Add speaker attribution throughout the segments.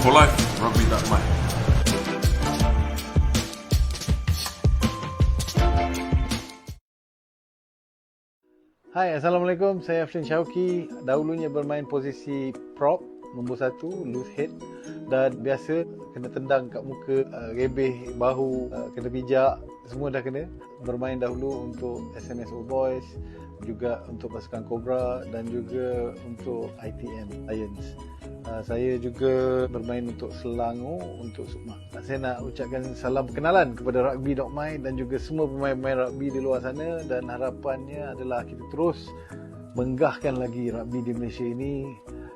Speaker 1: for life, rugby.my.
Speaker 2: Hai, Assalamualaikum. Saya Afrin Syauqi. Dahulunya bermain posisi prop, nombor 1, loose head. Dan biasa kena tendang kat muka, rebeh, bahu, kena pijak. Semua dah kena. Bermain dahulu untuk SMS All Boys, juga untuk pasukan Cobra dan juga untuk ITM Lions. Saya juga bermain untuk Selangor, untuk Sukma. Saya nak ucapkan salam perkenalan kepada rugby.my dan juga semua pemain-pemain rugby di luar sana, dan harapannya adalah kita terus menggahkan lagi rugby di Malaysia ini.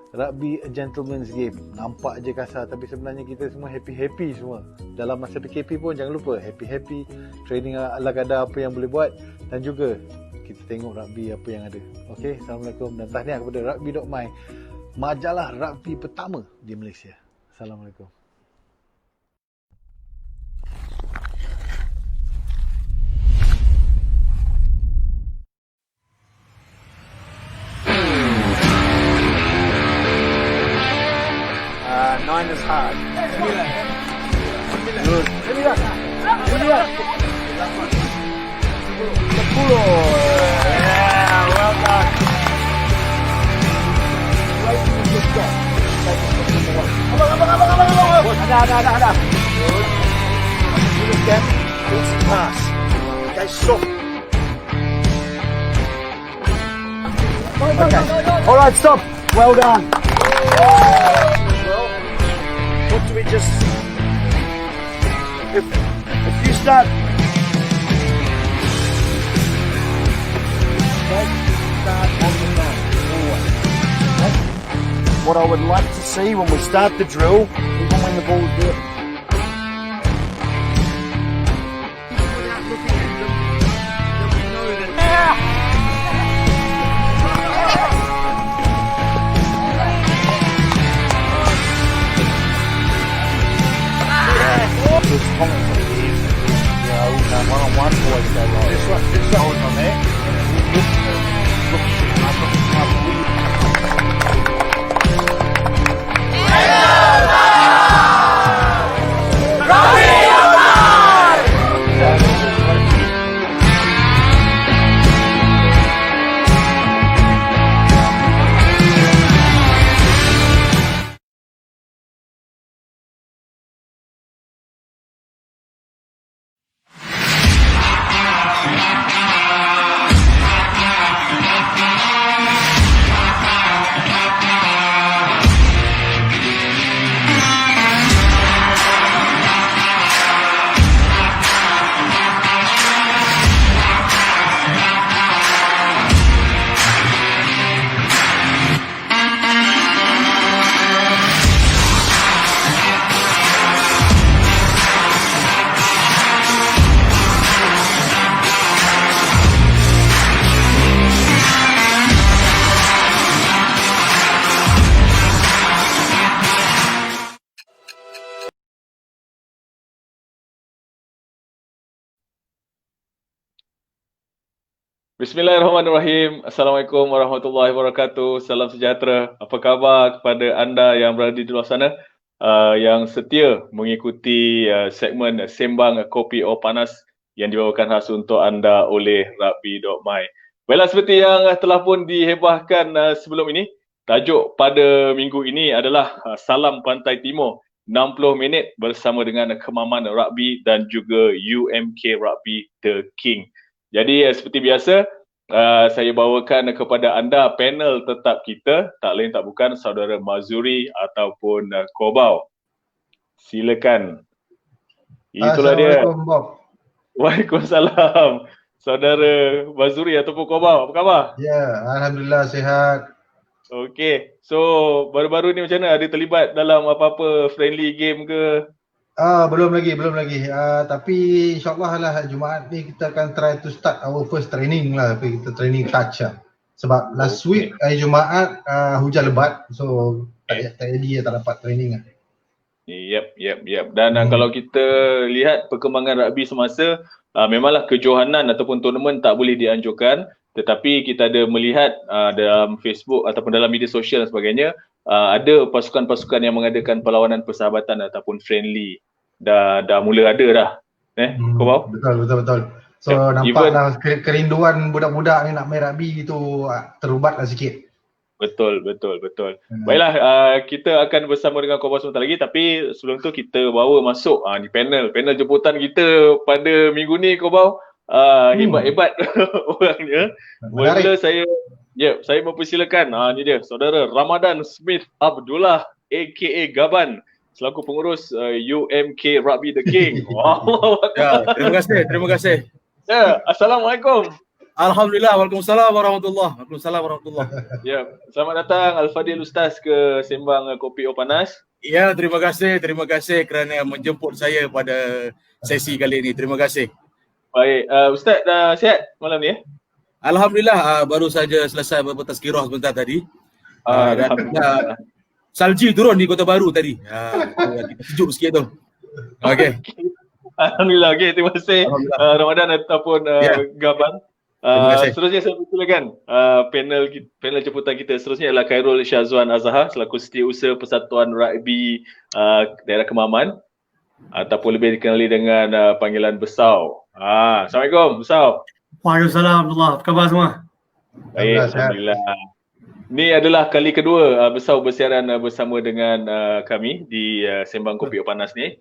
Speaker 2: Rugby a gentleman's game. Nampak je kasar, tapi sebenarnya kita semua happy-happy semua. Dalam masa PKP pun jangan lupa happy-happy, training ala kadar apa yang boleh buat, dan juga kita tengok rugby apa yang ada. Okey, Assalamualaikum dan tahniah kepada rugby.my, majalah rugby pertama di Malaysia. Assalamualaikum.
Speaker 3: Nine is hard.
Speaker 2: Good.
Speaker 3: 10. Yeah, well done. Ada. Good again. Easy pass. Okay, stop. Okay. All right, stop. Well done. What do we just... If you start... What I would like to see when we start the drill, even when the ball's there. Without looking at them, that we know that... This comment is, one-on-one boys go like this one on there.
Speaker 4: Bismillahirrahmanirrahim. Assalamualaikum warahmatullahi wabarakatuh. Salam sejahtera. Apa khabar kepada anda yang berada di luar sana, yang setia mengikuti segmen Sembang Kopi O Panas yang dibawakan khas untuk anda oleh rugby.my. Baiklah, seperti yang telah pun dihebahkan sebelum ini, tajuk pada minggu ini adalah Salam Pantai Timur 60 minit bersama dengan Kemaman Rugby dan juga UMK Rugby The King. Jadi seperti biasa, saya bawakan kepada anda panel tetap kita, tak lain tak bukan saudara Mazuri ataupun Kobau. Silakan. Itulah dia.
Speaker 5: Assalamualaikum, Bob.
Speaker 4: Waalaikumsalam. Saudara Mazuri ataupun Kobau, apa khabar?
Speaker 5: Ya, Alhamdulillah sihat.
Speaker 4: Okey. So, baru-baru ni macam mana? Ada terlibat dalam apa-apa friendly game ke?
Speaker 5: Belum lagi. Tapi insyaAllah lah Jumaat ni kita akan try to start our first training lah. Tapi kita training touch lah. Sebab last week hari Jumaat hujan lebat. So tak jadi, tak dapat training lah.
Speaker 4: Yep. Dan kalau kita lihat perkembangan rugby semasa, memanglah kejohanan ataupun tournament tak boleh dianjurkan. Tetapi kita ada melihat dalam Facebook ataupun dalam media sosial dan sebagainya, ada pasukan-pasukan yang mengadakan perlawanan persahabatan ataupun friendly. Dah mula ada dah. Kau faham?
Speaker 5: Betul. So nampak dah kerinduan budak-budak ni nak main rugby tu terubat lah sikit.
Speaker 4: Betul. Baiklah, kita akan bersama dengan Kobau sebentar lagi, tapi sebelum tu kita bawa masuk ni panel jemputan kita pada minggu ni, Kobau. Hebat-hebat orangnya. Mula saya mempersilakan ni dia, saudara Ramadan Smith Abdullah aka Gaban selaku pengurus UMK Rugby The King. Wow.
Speaker 1: Ya, terima kasih.
Speaker 4: Ya, Assalamualaikum.
Speaker 1: Alhamdulillah, Waalaikumsalam warahmatullahi.
Speaker 4: Ya, selamat datang Al-Fadil Ustaz ke Sembang Kopi O Panas.
Speaker 1: Ya, terima kasih kerana menjemput saya pada sesi kali ini. Terima kasih.
Speaker 4: Baik, Ustaz dah sihat malam ni?
Speaker 1: Alhamdulillah, baru saja selesai bertazkirah sebentar tadi.
Speaker 4: Alhamdulillah.
Speaker 1: Salji turun di Kota Baru tadi. Sejuk sikit tu. Okey.
Speaker 4: Alhamdulillah. Okey, terima kasih Ramadan ataupun Gaban. Seterusnya saya persilakan panel jemputan kita seterusnya adalah Khairul Syazwan Azhar selaku Setiausaha Persatuan Rugby Daerah Kemaman ataupun lebih dikenali dengan panggilan Besau. Assalamualaikum Besau.
Speaker 6: Waalaikumsalam Abdullah. Apa khabar semua?
Speaker 4: Baik, Alhamdulillah. Ini adalah kali kedua Besau bersiaran bersama dengan kami di Sembang Kopi O Panas ni.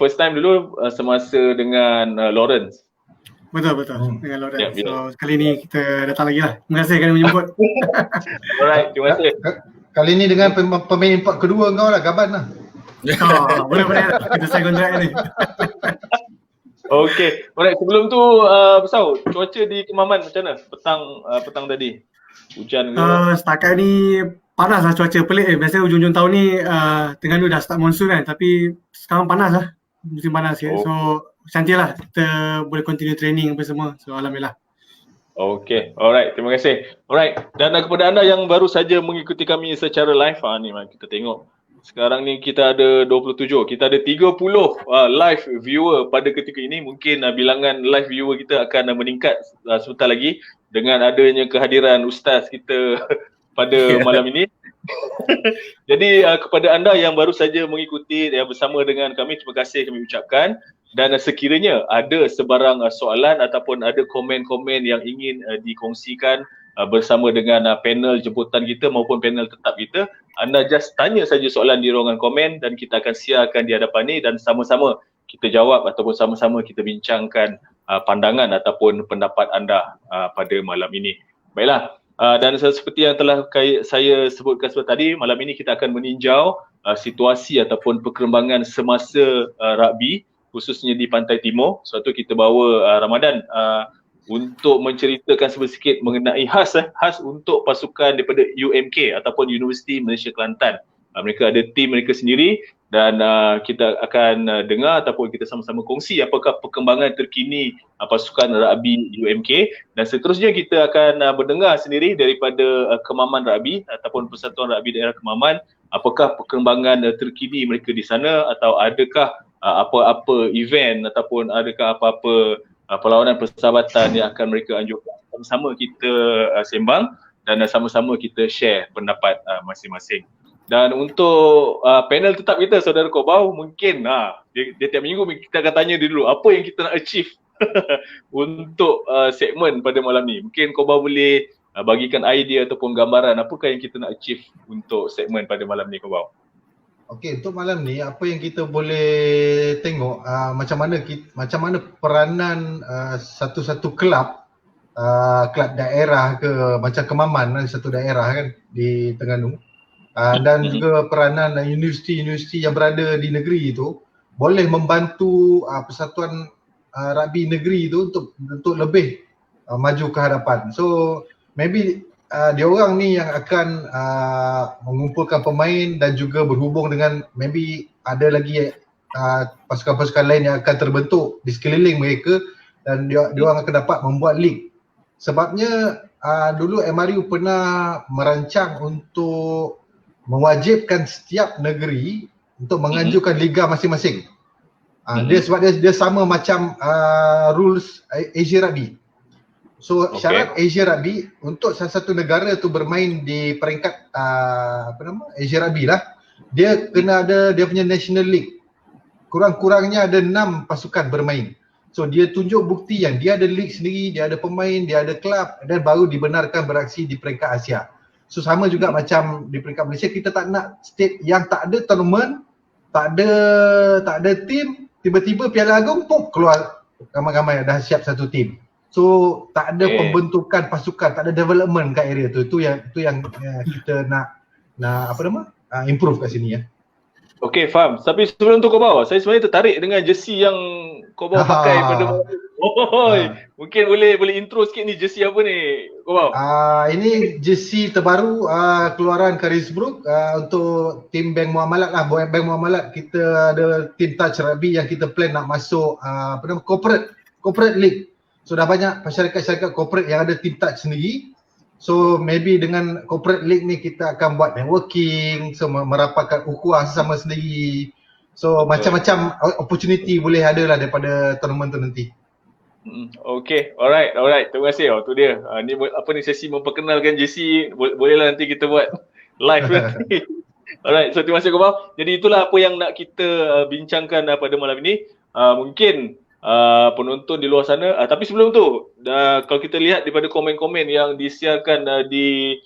Speaker 4: First time dulu semasa dengan Lawrence.
Speaker 6: Betul dengan Lawrence.
Speaker 4: Ya,
Speaker 6: So kali ni kita datang lagi lah. Terima kasih kerana menjemput.
Speaker 4: Alright, terima kasih.
Speaker 5: Kali ni dengan pemain import kedua kau lah, Gaban lah.
Speaker 6: Boleh. Kita sign kontrak ni.
Speaker 4: Okey. Alright, sebelum tu Besau, cuaca di Kemaman macam mana? Petang tadi. Hujan ke?
Speaker 6: Setakat ni panas lah cuaca. Pelik biasanya hujung-hujung tahun ni Terengganu dah start monsoon kan. Tapi sekarang panas lah. Musim panas sikit. So cantik lah. Kita boleh continue training apa semua. So Alhamdulillah.
Speaker 4: Okey. Alright, terima kasih. Alright. Dan kepada anda yang baru saja mengikuti kami secara live, ni kita tengok. Sekarang ni kita ada 27. Kita ada 30 live viewer pada ketika ini. Mungkin bilangan live viewer kita akan meningkat sebentar lagi dengan adanya kehadiran Ustaz kita pada malam ini. Jadi kepada anda yang baru saja mengikuti bersama dengan kami, terima kasih kami ucapkan. Dan sekiranya ada sebarang soalan ataupun ada komen-komen yang ingin dikongsikan bersama dengan panel jemputan kita maupun panel tetap kita, anda just tanya saja soalan di ruangan komen dan kita akan siarkan di hadapan ni dan sama-sama kita jawab ataupun sama-sama kita bincangkan pandangan ataupun pendapat anda pada malam ini. Baiklah, dan seperti yang telah saya sebutkan sebentar tadi, malam ini kita akan meninjau situasi ataupun perkembangan semasa rugby khususnya di Pantai Timur. Sebab tu kita bawa Ramadan untuk menceritakan sedikit mengenai khas untuk pasukan daripada UMK ataupun Universiti Malaysia Kelantan. Mereka ada tim mereka sendiri dan kita akan dengar ataupun kita sama-sama kongsi apakah perkembangan terkini pasukan rugby UMK, dan seterusnya kita akan mendengar sendiri daripada Kemaman Rugby ataupun Persatuan Rugby Daerah Kemaman apakah perkembangan terkini mereka di sana, atau adakah apa-apa event ataupun adakah apa-apa perlawanan persahabatan yang akan mereka anjurkan. Sama-sama kita sembang dan sama-sama kita share pendapat masing-masing. Dan untuk panel tetap kita, Saudara Kobau, mungkin dia tiap minggu kita akan tanya dia dulu apa yang kita nak achieve untuk segmen pada malam ni. Mungkin Kobau boleh bagikan idea ataupun gambaran apakah yang kita nak achieve untuk segmen pada malam ni, Kobau.
Speaker 5: Okey, untuk malam ni apa yang kita boleh tengok macam mana peranan satu-satu kelab daerah ke macam Kemaman satu daerah kan di Terengganu, dan juga peranan universiti-universiti yang berada di negeri itu boleh membantu persatuan rugby negeri itu untuk lebih maju ke hadapan. So maybe dia orang ni yang akan mengumpulkan pemain dan juga berhubung dengan maybe ada lagi pasukan-pasukan lain yang akan terbentuk di sekeliling mereka, dan dia orang akan dapat membuat lig. Sebabnya dulu MRU pernah merancang untuk mewajibkan setiap negeri untuk mengajukan liga masing-masing. Dia sebab dia sama macam rules Asia Rugby. So syarat Asia Rugby untuk salah satu negara tu bermain di peringkat Asia Rugby lah, dia kena ada dia punya national league. Kurang-kurangnya ada 6 pasukan bermain. So dia tunjuk bukti yang dia ada league sendiri, dia ada pemain, dia ada kelab, dan baru dibenarkan beraksi di peringkat Asia. So sama juga macam di peringkat Malaysia, kita tak nak state yang tak ada tournament, tak ada team, tiba-tiba Piala Agong pop keluar ramai-ramai dah siap satu team. So tak ada pembentukan pasukan, tak ada development kat area tu. Itu yang kita nak improve kat sini ya.
Speaker 4: Okey, faham. Tapi sebelum tu Kobau, saya sebenarnya tertarik dengan jersey yang Kobau pakai pada mungkin boleh intro sikit ni jersey apa ni Kobau?
Speaker 5: Ini jersey terbaru keluaran Carisbrooke untuk tim Bank Muamalat lah. Bank Muamalat kita ada tim Touch Rugby yang kita plan nak masuk corporate league. So dah banyak syarikat-syarikat corporate yang ada tim Touch sendiri. So maybe dengan corporate league ni kita akan buat networking, so merapatkan ukhuwah sesama sendiri. So macam-macam opportunity boleh ada lah daripada tournament tu nanti.
Speaker 4: Okay, alright. Terima kasih. Tu dia. Ni sesi memperkenalkan JC. Bolehlah nanti kita buat live nanti. Alright, so terima kasih Kobau. Jadi itulah apa yang nak kita bincangkan pada malam ini. Mungkin penonton di luar sana, tapi sebelum tu kalau kita lihat daripada komen-komen yang disiarkan di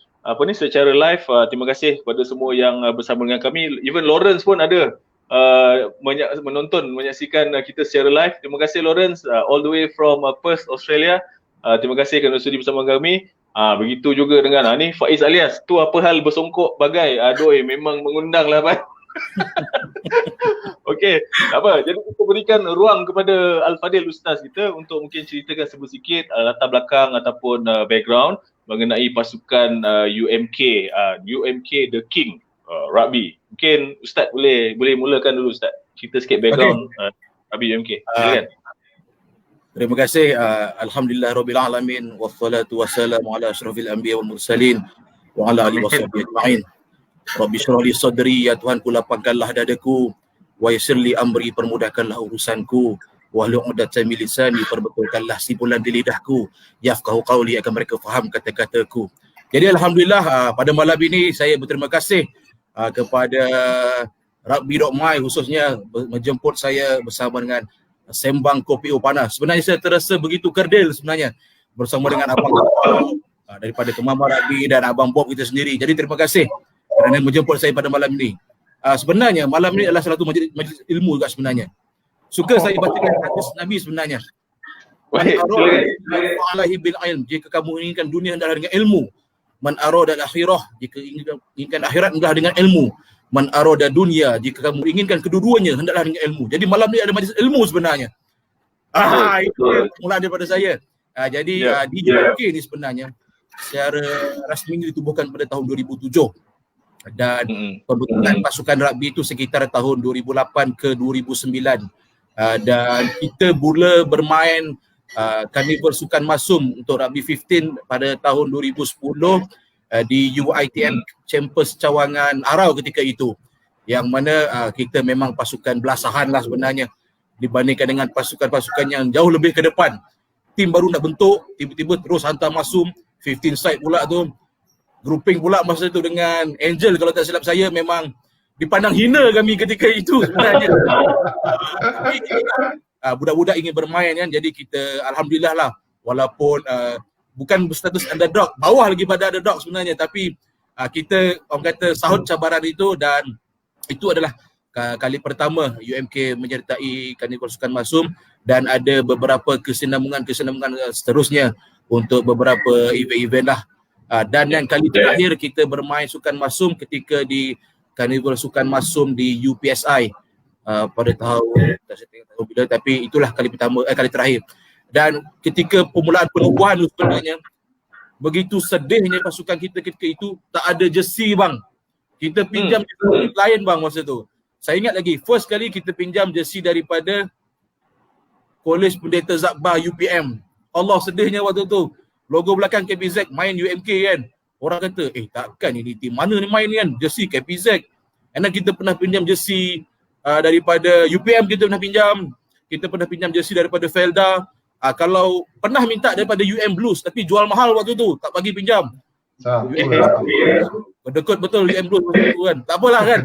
Speaker 4: secara live, terima kasih kepada semua yang bersama dengan kami. Even Lawrence pun ada menyaksikan kita secara live. Terima kasih Lawrence, all the way from Perth, Australia. Terima kasih kerana sudi bersama kami. Begitu juga dengan ni Faiz Alias, tu apa hal bersongkok bagai. Aduh, memang mengundang lah Pak. Okey, tak apa. Jadi kita berikan ruang kepada Al-Fadil Ustaz kita untuk mungkin ceritakan sedikit latar belakang ataupun background mengenai pasukan UMK The King Rugby. Mungkin Ustaz boleh mulakan dulu Ustaz. Cerita sikit background Rugby UMK. Silakan.
Speaker 1: Terima kasih. Alhamdulillah Rabbil Alamin. Wassalatu wassalamu ala asyrafil anbiya wal mursalin wa ala alihi wasahbihi ajma'in. Rabbi syrah li sadri, ya Tuhanku lapangkanlah dadaku, wa yassir li amri, permudahkanlah urusanku, wahlul 'uqdatam min lisani, perbetulkanlah simpulan di lidahku, yafqahu qawli, akan mereka faham kata-kataku. Jadi alhamdulillah pada malam ini saya berterima kasih kepada Rugby.my khususnya menjemput saya bersama dengan Sembang Kopi O Panas. Sebenarnya saya terasa begitu kerdil sebenarnya bersama dengan Abang daripada Kemamar Rugby dan Abang Bob kita sendiri. Jadi terima kasih kerana menjemput saya pada malam ini. Sebenarnya malam ini adalah salah satu majlis ilmu juga sebenarnya. Suka saya bacakan hadis Nabi sebenarnya.
Speaker 4: Baik,
Speaker 1: Alaihi bil ilm, jika kamu inginkan dunia hendaklah dengan ilmu. Man arada al-akhirah, jika inginkan akhirat hendaklah dengan ilmu. Man arada dunia, jika kamu inginkan kedua-duanya hendaklah dengan ilmu. Jadi malam ini ada majlis ilmu sebenarnya. Itu permulaan daripada saya. Jadi di UK ni sebenarnya secara rasmi ditubuhkan pada tahun 2007. Dan pembentukan pasukan rugby itu sekitar tahun 2008 ke 2009. Dan kita mula bermain Carnival Sukan Masum untuk Rugby 15 pada tahun 2010 di UITM Campus Cawangan Arau ketika itu. Yang mana kita memang pasukan belasahan lah sebenarnya dibandingkan dengan pasukan-pasukan yang jauh lebih ke depan. Tim baru nak bentuk, tiba-tiba terus hantar Masum, 15 side pula tu. Grouping pula masa tu dengan Angel, kalau tak silap saya memang dipandang hina kami ketika itu sebenarnya. Budak-budak ingin bermain kan, jadi kita alhamdulillah lah walaupun bukan berstatus underdog, bawah lagi pada underdog sebenarnya, tapi kita orang kata sahut cabaran itu dan itu adalah kali pertama UMK menyertai Carnival Sukan Masum dan ada beberapa kesinambungan seterusnya untuk beberapa event-event lah. Dan yang kali terakhir kita bermain Sukan Masum ketika di Carnival Sukan Masum di UPSI pada tahun bila, tapi itulah kali terakhir. Dan ketika permulaan penubuhan sebenarnya begitu sedihnya pasukan kita ketika itu, tak ada jersey bang. Kita pinjam jersey lain bang masa tu. Saya ingat lagi first kali kita pinjam jersey daripada Kolej Pendeta Zakbar UPM. Allah sedihnya waktu tu. Logo belakang KPZ main UMK kan. Orang kata, takkan ini tim mana ni main ni kan, jersey KPZ. And then kita pernah pinjam jersey daripada UPM, kita pernah pinjam jersey daripada Felda. Kalau pernah minta daripada UM Blues tapi jual mahal waktu tu, tak bagi pinjam. Berdekut betul UM Blues waktu tu kan. Tak apalah kan.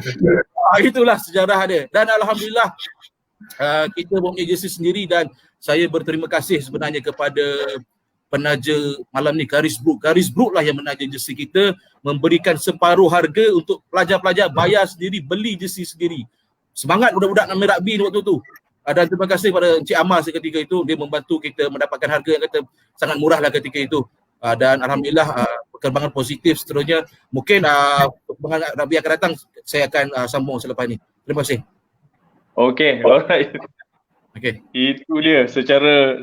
Speaker 1: Itulah sejarah dia. Dan alhamdulillah kita mempunyai jersey sendiri dan saya berterima kasih sebenarnya kepada penaja malam ni, Karis Brook. Karis Brook lah yang menaja jersey kita, memberikan separuh harga untuk pelajar-pelajar bayar sendiri, beli jersey sendiri. Semangat budak-budak nak main rugby waktu tu. Dan terima kasih pada Encik Amal seketika itu, dia membantu kita mendapatkan harga yang kata sangat murah lah ketika itu. Dan alhamdulillah perkembangan positif seterusnya. Mungkin perkembangan rugby akan datang saya akan sambung selepas ini. Terima kasih.
Speaker 4: Okay, alright.
Speaker 1: Okay.
Speaker 4: Itu dia secara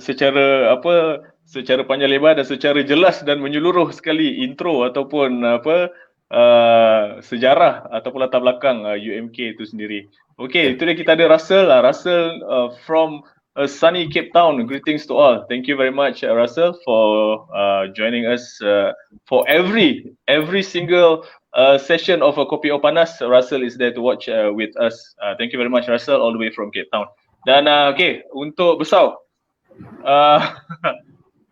Speaker 4: panjang lebar dan secara jelas dan menyeluruh sekali intro ataupun sejarah ataupun latar belakang UMK itu sendiri. Okay, itu dia kita ada Russell from sunny Cape Town. Greetings to all. Thank you very much Russell for joining us for every single session of Kopi O Panas. Russell is there to watch with us. Thank you very much Russell, all the way from Cape Town. Dan okay, untuk Besau,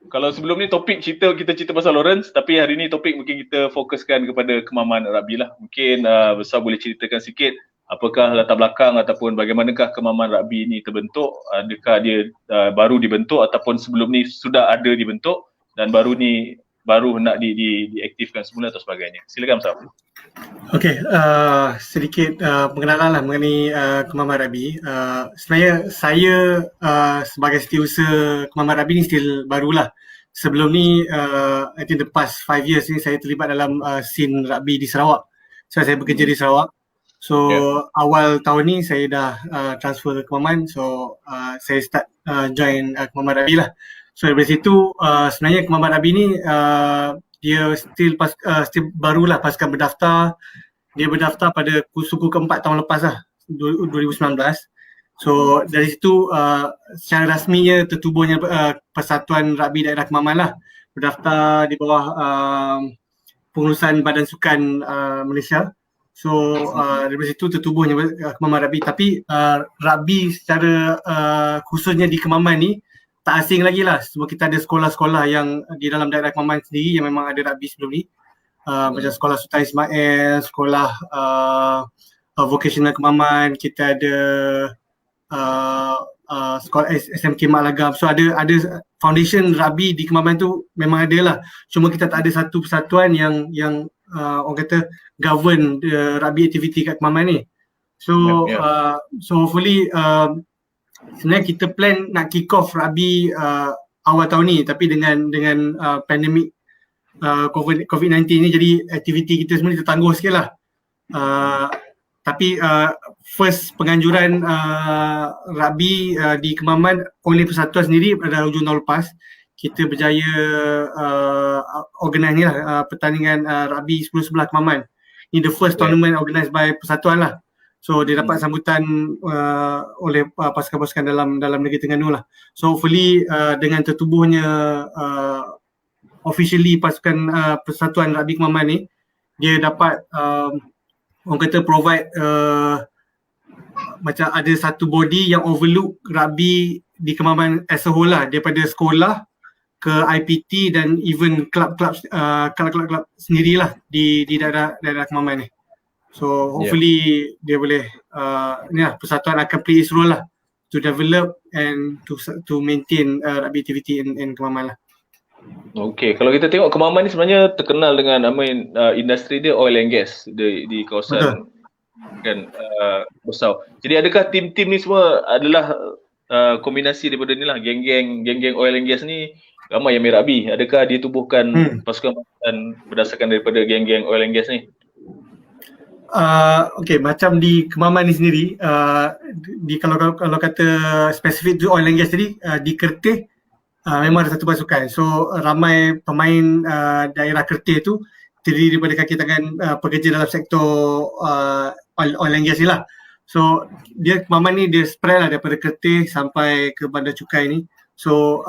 Speaker 4: kalau sebelum ni topik kita cerita pasal Lawrence, tapi hari ni topik mungkin kita fokuskan kepada kemaman rugby lah. Mungkin Besau boleh ceritakan sikit apakah latar belakang ataupun bagaimanakah kemaman rugby ni terbentuk, adakah dia baru dibentuk ataupun sebelum ni sudah ada dibentuk dan baru nak diaktifkan semula atau sebagainya. Silakan Besau.
Speaker 6: Okay, sedikit pengenalan lah mengenai kemaman rugby. Sebenarnya saya sebagai setiausaha kemaman rugby ni still barulah. Sebelum ni, I think the past 5 years ni saya terlibat dalam scene rugby di Sarawak. So saya bekerja di Sarawak. So awal tahun ni saya dah transfer ke Kemaman. So saya start join Kemaman rugby lah. So dari situ sebenarnya Kemaman rugby ni dia still barulah pasca berdaftar. Dia berdaftar pada suku keempat tahun lepas lah, 2019. So dari situ secara rasminya tertubuhnya Persatuan Rugby Daerah Kemaman lah, berdaftar di bawah pengurusan Badan Sukan Malaysia. So dari situ tertubuhnya Kemaman Rugby. Tapi rugby secara khususnya di Kemaman ni tak asing lagi lah, sebab kita ada sekolah-sekolah yang di dalam daerah Kemaman sendiri yang memang ada rugby sebelum ni. Macam sekolah Sultan Ismail, sekolah vocational Kemaman, kita ada sekolah SMK Mak Lagam. So ada foundation rugby di Kemaman tu memang ada lah. Cuma kita tak ada satu persatuan yang orang kata govern rugby activity kat Kemaman ni. So so hopefully sebenarnya kita plan nak kick off rugby awal tahun ni, tapi dengan pandemik COVID-19 ni jadi aktiviti kita semua tertangguh sikit lah. Tapi first penganjuran rugby di Kemaman oleh persatuan sendiri pada hujung tahun lepas, kita berjaya organize ni lah, pertandingan rugby 10-11 Kemaman. Ni the first tournament organised by persatuan lah. So dia dapat sambutan oleh pasukan-pasukan dalam negeri Terengganu lah. So hopefully dengan tertubuhnya officially pasukan Persatuan Rugby Kemaman ni, dia dapat orang kata provide macam ada satu body yang overlook rugby di Kemaman as a whole lah, daripada sekolah ke IPT dan even klub-klub sendirilah di daerah Kemaman ni. So hopefully dia boleh ni lah, persatuan akan play its role lah to develop and to maintain rugby activity in Kemaman lah.
Speaker 4: Okay, kalau kita tengok Kemaman ni sebenarnya terkenal dengan industri dia oil and gas di kawasan kan Besau. Jadi adakah tim-tim ni semua adalah kombinasi daripada ni lah, geng-geng oil and gas ni ramai yang main rugby. Adakah dia tubuhkan pasukan berdasarkan daripada geng-geng oil and gas ni?
Speaker 6: Okay, macam di Kemaman ni sendiri, kalau kata spesifik tu oil and gas tadi, di Kertih memang ada satu pasukan. So ramai pemain daerah Kertih tu terdiri daripada kaki tangan pekerja dalam sektor oil and gas ni lah. So dia Kemaman ni dia spread lah daripada Kertih sampai ke Bandar Cukai ni. So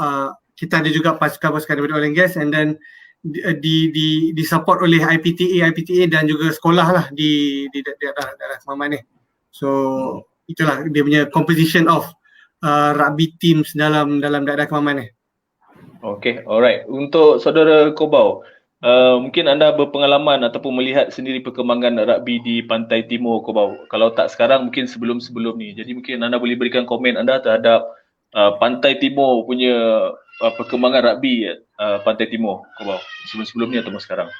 Speaker 6: kita ada juga pasukan-pasukan daripada oil and gas, and then di support oleh IPTA dan juga sekolah lah di daerah Kemaman ni. So itulah dia punya composition of rugby teams dalam daerah Kemaman ni.
Speaker 4: Okay, alright. Untuk saudara Kobau, mungkin anda berpengalaman ataupun melihat sendiri perkembangan rugby di Pantai Timur Kobau. Kalau tak sekarang, mungkin sebelum-sebelum ni. Jadi mungkin anda boleh berikan komen anda terhadap Pantai Timur punya perkembangan rugby Pantai Timur Kobau. Sebelum-sebelum ni ataupun sekarang.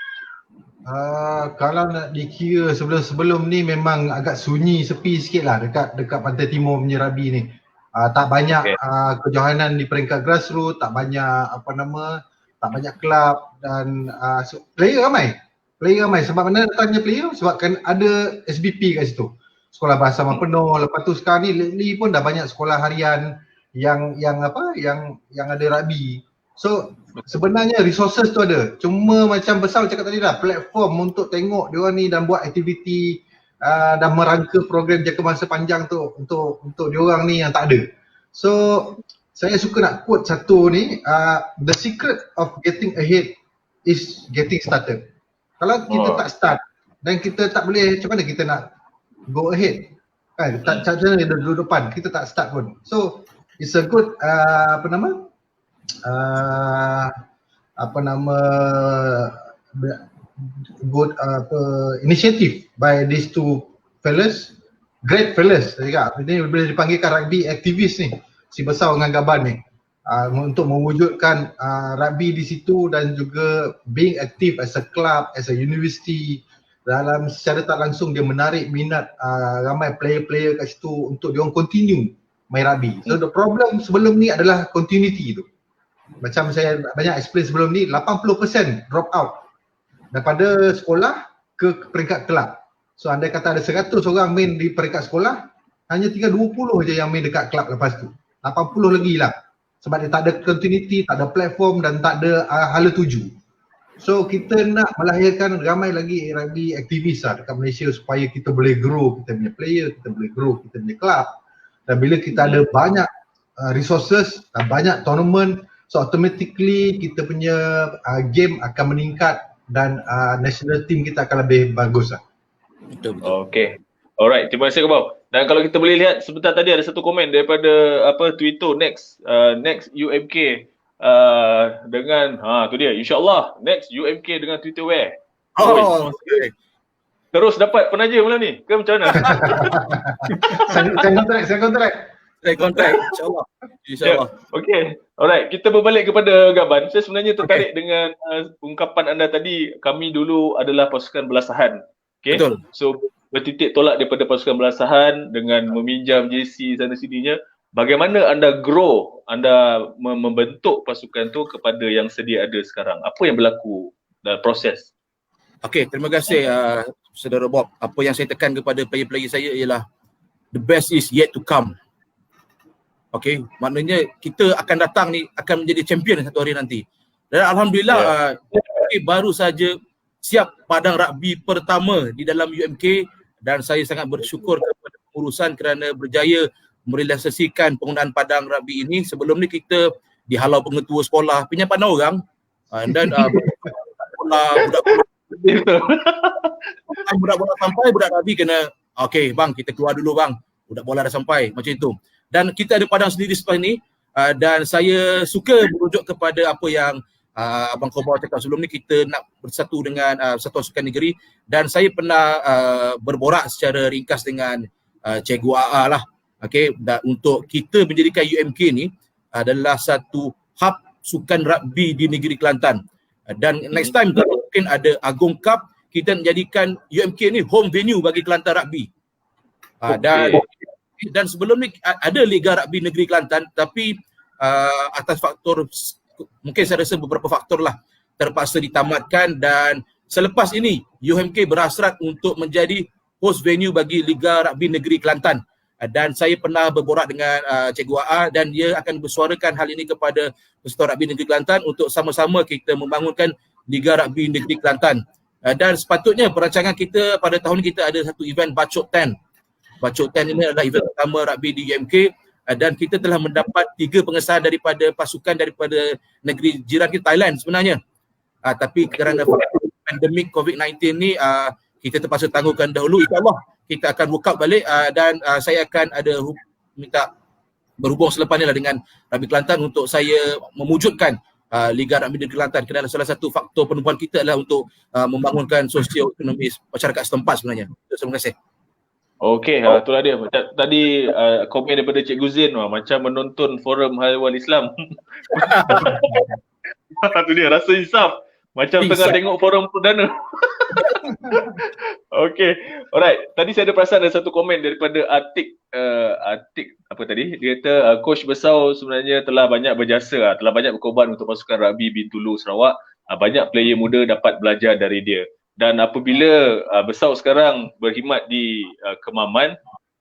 Speaker 5: Kalau nak dikira sebelum-sebelum ni memang agak sunyi, sepi sikit lah dekat Pantai Timur punya rugby ni. Tak banyak kejohanan di peringkat grassroots, tak banyak tak banyak kelab dan player ramai sebab mana datangnya player sebab kan ada SBP kat situ, sekolah bahasa penuh. Lepas tu sekarang ni lately pun dah banyak sekolah harian yang ada rugby. So sebenarnya resources tu ada, cuma macam besar cakap tadi dah, platform untuk tengok diorang ni dan buat aktiviti dan merangka program jangka masa panjang tu untuk diorang ni yang tak ada. So saya suka nak quote satu ni, the secret of getting ahead is getting started. Kalau kita tak start dan kita tak boleh, macam mana kita nak go ahead kan, tak cara dia duduk depan, kita tak start pun. So it's a good good initiative by these two fellas, great fellas. Ini boleh dipanggilkan rugby aktivis ni, si Besar dengan Gaban ni, untuk mewujudkan rugby di situ dan juga being active as a club, as a university. Dalam secara tak langsung dia menarik minat ramai player-player kat situ untuk dia orang continue main rugby. So the problem sebelum ni adalah continuity tu. Macam saya banyak explain sebelum ni, 80% drop out daripada sekolah ke peringkat kelab. So andai kata ada 100 orang main di peringkat sekolah, hanya tinggal 20 je yang main dekat kelab lepas tu. 80 lagi lah. Sebab dia tak ada continuity, tak ada platform dan tak ada hala tuju. So kita nak melahirkan ramai lagi rugby aktivis lah dekat Malaysia supaya kita boleh grow kita punya player, kita boleh grow kita punya kelab. Dan bila kita ada banyak resources dan banyak tournament, so automatically kita punya game akan meningkat dan national team kita akan lebih bagus lah.
Speaker 1: Betul.
Speaker 4: Okay. Alright, terima kasih Kobau. Dan kalau kita boleh lihat sebentar tadi ada satu komen daripada Twitter next UMK dengan tu dia, insyaAllah next UMK dengan Twitter wear.
Speaker 1: Okay.
Speaker 4: Terus dapat penaja malam ni ke macam mana?
Speaker 5: Saya kontrak
Speaker 1: InsyaAllah.
Speaker 4: Yeah. Okay. Alright, kita berbalik kepada Gaban. Saya sebenarnya tertarik dengan ungkapan anda tadi, kami dulu adalah pasukan belasahan. Okay.
Speaker 1: Betul.
Speaker 4: So bertitik tolak daripada pasukan belasahan dengan meminjam JC sana sininya. Bagaimana anda grow, anda membentuk pasukan tu kepada yang sedia ada sekarang? Apa yang berlaku dalam proses?
Speaker 1: Okey, terima kasih Saudara Bob. Apa yang saya tekan kepada player-player saya ialah the best is yet to come. Okey, maknanya kita akan datang ni akan menjadi champion satu hari nanti. Dan alhamdulillah baru saja siap padang rugby pertama di dalam UMK dan saya sangat bersyukur kepada pengurusan kerana berjaya merealisasikan penggunaan padang rugby ini. Sebelum ni kita dihalau pengetua sekolah, pinjaman orang dan budak-budak sampai, budak rugby kena okey bang, kita keluar dulu bang, budak bola dah sampai, macam itu. Dan kita ada padang sendiri setelah ini dan saya suka merujuk kepada apa yang Abang Kobau cakap sebelum ni, kita nak bersatu dengan Persatuan Sukan Negeri dan saya pernah berborak secara ringkas dengan Cikgu AA lah. Okey, dan untuk kita menjadikan UMK ni adalah satu hub sukan rugby di negeri Kelantan. Dan next time kalau mungkin ada Agong Cup, kita menjadikan UMK ni home venue bagi Kelantan Rugby. Dan sebelum ni ada Liga Rugby Negeri Kelantan, tapi atas faktor, mungkin saya rasa beberapa faktor lah, terpaksa ditamatkan dan selepas ini UMK berhasrat untuk menjadi host venue bagi Liga Rugby Negeri Kelantan. Dan saya pernah berborak dengan Cikgu AA dan dia akan bersuarakan hal ini kepada Persatuan Rugby Negeri Kelantan untuk sama-sama kita membangunkan Liga Rugby Negeri Kelantan. Dan sepatutnya perancangan kita pada tahun ini kita ada satu event Bacok 10. Bacok 10 ini adalah event pertama rugby di UMK dan kita telah mendapat 3 pengesahan daripada pasukan daripada negeri jiran kita, Thailand sebenarnya. Tapi kerana pandemik COVID-19 ni kita terpaksa tangguhkan dahulu. InsyaAllah kita akan work out balik dan saya akan ada minta berhubung selepas ni lah dengan Rugby Kelantan untuk saya memujudkan Liga Rugby Negeri Kelantan, kerana salah satu faktor penubuhan kita adalah untuk membangunkan sosioekonomi masyarakat setempat sebenarnya. Terima kasih.
Speaker 4: Okey, itulah dia. Tadi komen daripada Cikgu Zain, macam menonton forum haiwan Islam. Itu dia, rasa insaf. Macam tengah tengok forum perdana. Okey, alright. Tadi saya ada perasan ada satu komen daripada Atik apa tadi? Dia kata Coach Besau sebenarnya telah banyak berjasa, telah banyak berkorban untuk pasukan rugby Bintulu Sarawak. Banyak player muda dapat belajar dari dia. Dan apabila Besau sekarang berkhidmat di Kemaman,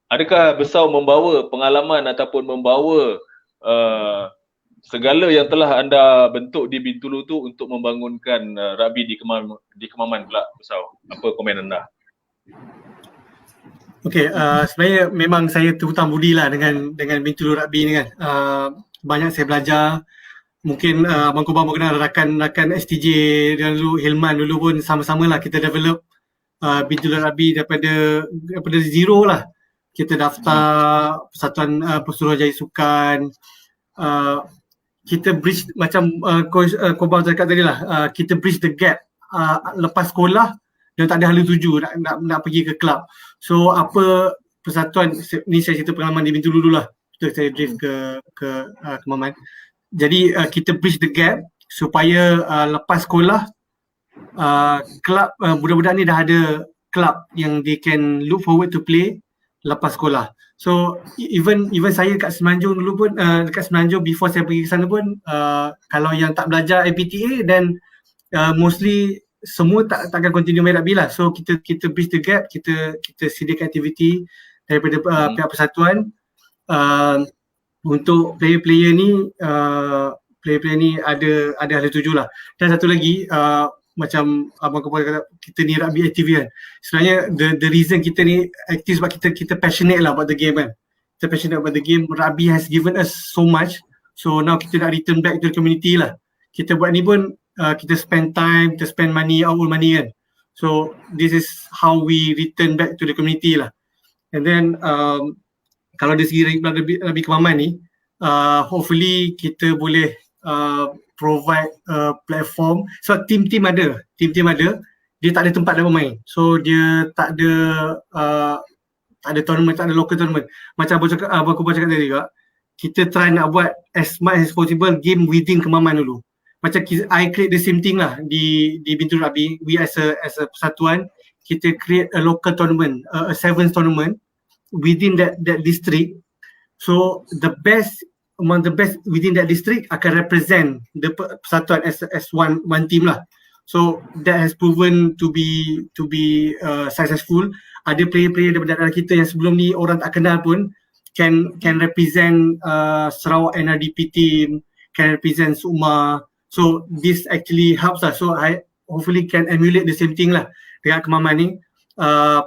Speaker 4: adakah Besau membawa pengalaman ataupun membawa segala yang telah anda bentuk di Bintulu tu untuk membangunkan rugby di Kemaman pula, Besau? Apa komen anda?
Speaker 6: Okey, sebenarnya memang saya terhutang budi lah dengan Bintulu Rugby ni kan. Banyak saya belajar. Mungkin Abang Kobar mengenal rakan STJ dulu, Hilman dulu pun sama-sama lah kita develop Bintulu Rugby daripada zero lah. Kita daftar Persatuan Pesuruhjaya Sukan. Kita bridge macam Coach Kobar cakap tadi lah, kita bridge the gap lepas sekolah dan tak ada hala tuju nak pergi ke kelab. So apa persatuan ni, saya cerita pengalaman di Bintulu dulu lah. Saya drift ke Kemaman. Jadi kita bridge the gap supaya lepas sekolah kelab budak-budak ni dah ada kelab yang they can look forward to play lepas sekolah. So even saya kat Semenanjung dulu pun, dekat Semenanjung before saya pergi ke sana pun, kalau yang tak belajar APTA then mostly semua takkan continue main rugby lah. So kita bridge the gap, kita sediakan aktiviti daripada pihak persatuan untuk player-player ni ada hala tuju lah. Dan satu lagi, macam Abang Kepala kata, kita ni rugby aktif kan. Sebenarnya the reason kita ni aktif sebab kita passionate lah about the game kan. Kita passionate about the game. Rugby has given us so much. So now kita nak return back to the community lah. Kita buat ni pun kita spend time, kita spend money, our money kan. So this is how we return back to the community lah. And then kalau dari segi rugby Kemaman ni, hopefully kita boleh provide platform. So team ada, dia tak ada tempat nak bermain. So dia tak ada tournament, tak ada local tournament. Macam Abang Kubar cakap tadi juga, kita try nak buat as much as possible game within Kemaman dulu. Macam I create the same thing lah di Bintulu Rugby. We as a persatuan, kita create a local tournament, a sevens tournament within that district. So among the best within that district akan represent the persatuan as one team lah. So that has proven to be successful. Ada player-player daripada daerah kita yang sebelum ni orang tak kenal pun can represent Sarawak NRDP team, can represent Sukma. So this actually helps us. So I hopefully can emulate the same thing lah dekat Kemaman ni.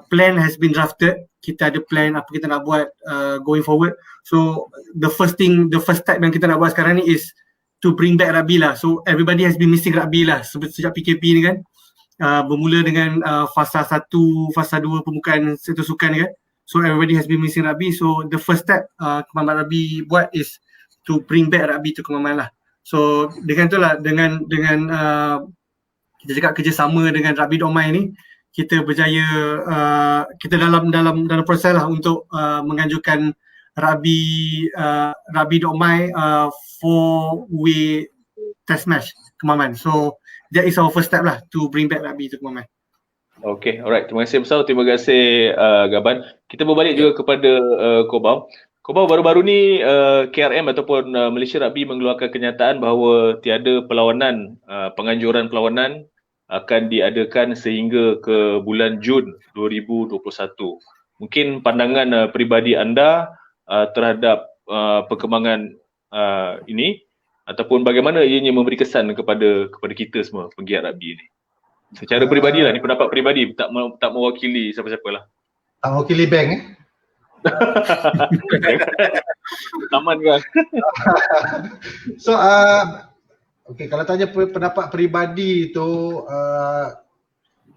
Speaker 6: Plan has been drafted. Kita ada plan apa kita nak buat going forward. So the first step yang kita nak buat sekarang ni is to bring back rugby lah. So everybody has been missing rugby lah sejak PKP ni kan. Bermula dengan fasa 1, fasa 2 pembukaan sektor sukan ni kan. So everybody has been missing rugby. So the first step Kemaman Rugby buat is to bring back rugby to Kemaman lah. So dengan itulah dengan kita cakap kerjasama dengan Rugby Domai ni, kita berjaya, kita dalam proses lah untuk menganjurkan Rugby Domai 4-way test match Kemaman. So that is our first step lah to bring back rugby to Kemaman.
Speaker 4: Okay, alright. Terima kasih besar. Terima kasih Gaban. Kita berbalik juga kepada Kobau. Kobau, baru-baru ni KRM ataupun Malaysia Rugby mengeluarkan kenyataan bahawa tiada perlawanan, penganjuran perlawanan akan diadakan sehingga ke bulan Jun 2021. Mungkin pandangan peribadi anda terhadap perkembangan ini ataupun bagaimana ianya memberi kesan kepada kita semua penggiat rugby ini? Secara peribadi lah, ni pendapat peribadi, tak mewakili siapa-siapa lah.
Speaker 5: Tak mewakili bank
Speaker 4: Taman kan.
Speaker 5: So okay, kalau tanya pendapat peribadi tu,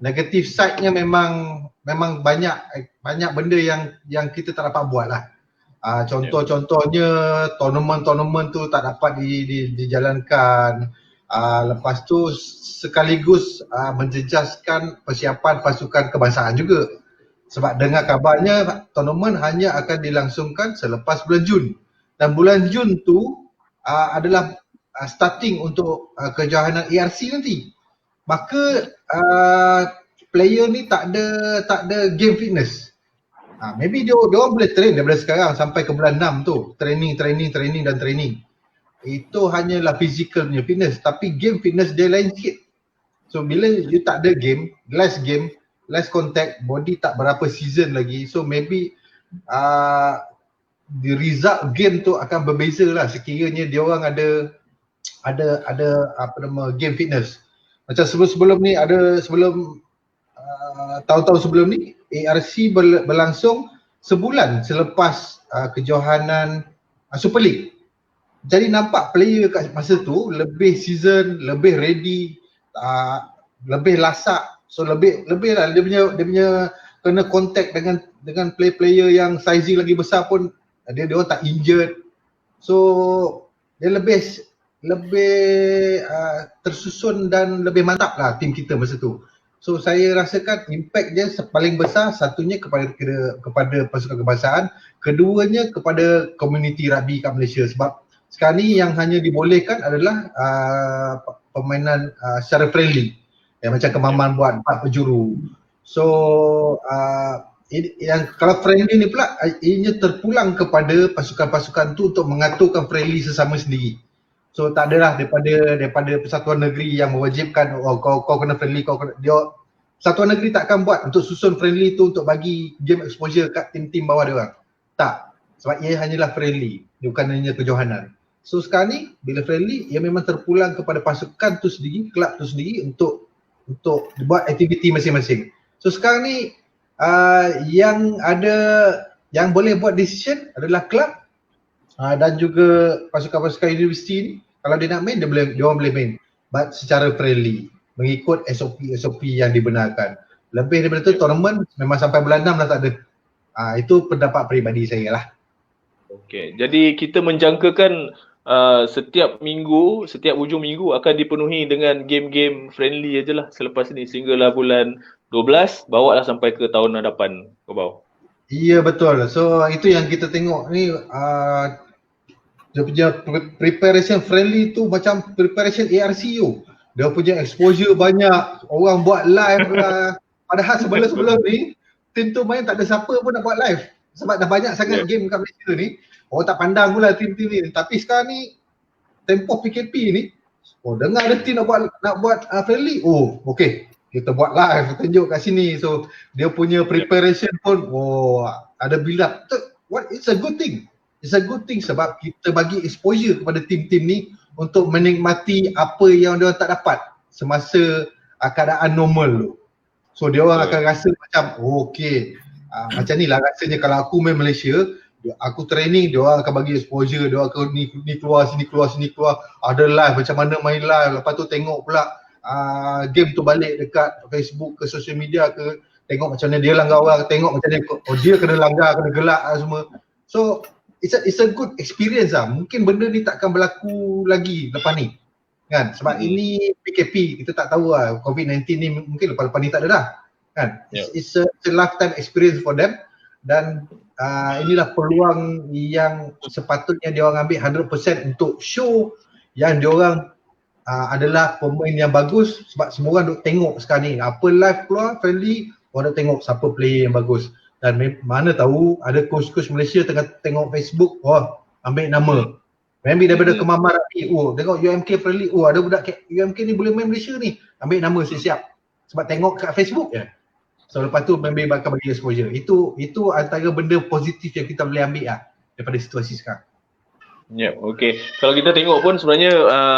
Speaker 5: negatif side-nya memang banyak benda yang kita tak dapat buat lah. Contohnya tournament tu tak dapat dijalankan. Lepas tu sekaligus menjejaskan persiapan pasukan kebangsaan juga. Sebab dengar kabarnya tournament hanya akan dilangsungkan selepas bulan Jun. Dan bulan Jun tu adalah starting untuk kejohanan ARC nanti. Maka player ni tak ada game fitness. Maybe dia orang boleh train daripada sekarang sampai ke bulan 6 tu. Training. Itu hanyalah physical punya fitness. Tapi game fitness dia lain sikit. So bila you tak ada game, less contact, body tak berapa season lagi. So maybe the result game tu akan berbeza lah sekiranya dia orang ada game fitness. Macam sebelum ni tahun-tahun sebelum ni ARC berlangsung sebulan selepas kejohanan Super League. Jadi nampak player kat masa tu lebih season, lebih ready, lebih lasak. So lebih lah dia punya kena contact dengan player yang sizing lagi besar pun dia orang tak injured. So dia lebih tersusun dan lebih mantap lah tim kita masa tu. So saya rasakan impact dia paling besar, satunya kepada pasukan kebangsaan, keduanya kepada komuniti rugby kat Malaysia. Sebab sekarang ni yang hanya dibolehkan adalah permainan secara friendly. Macam Kemaman buat 4 penjuru. So yang kalau friendly ni pula ianya terpulang kepada pasukan-pasukan tu untuk mengaturkan friendly sesama sendiri. So tak adalah daripada persatuan negeri yang mewajibkan kau kena friendly, persatuan negeri tak akan buat untuk susun friendly tu untuk bagi game exposure kat tim-tim bawah dia orang. Tak. Sebab ia hanyalah friendly, bukan hanya kejohanan. So sekarang ni bila friendly ia memang terpulang kepada pasukan tu sendiri, kelab tu sendiri untuk buat aktiviti masing-masing. So sekarang ni yang boleh buat decision adalah kelab dan juga pasukan-pasukan universiti ni. Kalau dia nak main dia orang boleh main, but secara friendly mengikut SOP yang dibenarkan. Lebih daripada tu tournament memang sampai bulan 6 dah tak ada. Itu pendapat peribadi saya lah.
Speaker 4: Okey, jadi kita menjangkakan setiap hujung minggu akan dipenuhi dengan game-game friendly ajalah selepas ni sehinggalah bulan 12, bawa lah sampai ke tahun hadapan Kobau.
Speaker 5: Ya betul. So itu yang kita tengok ni, dia punya preparation friendly tu macam preparation ARC tu. Dia punya exposure banyak, orang buat live lah. Padahal sebelum ni tim tu main tak ada siapa pun nak buat live. Sebab dah banyak sangat game kat Malaysia ni. Orang tak pandang pula tim-tim ni. Tapi sekarang ni tempoh PKP ni, dengar ada tim nak buat friendly. Okay, kita buat live, tunjuk kat sini. So dia punya preparation pun ada build up. It's a good thing. It's a good thing sebab kita bagi exposure kepada tim-tim ni untuk menikmati apa yang dia tak dapat semasa keadaan normal tu. So dia orang akan rasa macam macam ni lah rasanya kalau aku main Malaysia, aku training, dia orang akan bagi exposure, dia orang akan ni keluar sini keluar, ada live macam mana main live, lepas tu tengok pula game tu balik dekat Facebook ke social media ke, tengok macam mana dia langgar orang, tengok macam mana dia kena langgar, kena gelak semua. So it's a good experience lah. Mungkin benda ni takkan berlaku lagi lepas ni kan, sebab ini PKP, kita tak tahu lah COVID-19 ni mungkin lepas ni tak ada dah kan. It's a lifetime experience for them dan inilah peluang yang sepatutnya dia orang ambil 100% untuk show yang dia orang adalah pemain yang bagus. Sebab semua orang duk tengok sekarang ni apa live keluar friendly, orang duk tengok siapa player yang bagus. Dan mana tahu ada coach-coach Malaysia tengah tengok Facebook, ambil nama. Maybe daripada Kemaman Rapi, tengok UMK friendly, ada budak UMK ni boleh main Malaysia ni, ambil nama siap-siap. Sebab tengok kat Facebook je. So lepas tu maybe bakal bagi exposure. Itu antara benda positif yang kita boleh ambil lah daripada situasi sekarang.
Speaker 4: Okay. Kalau kita tengok pun sebenarnya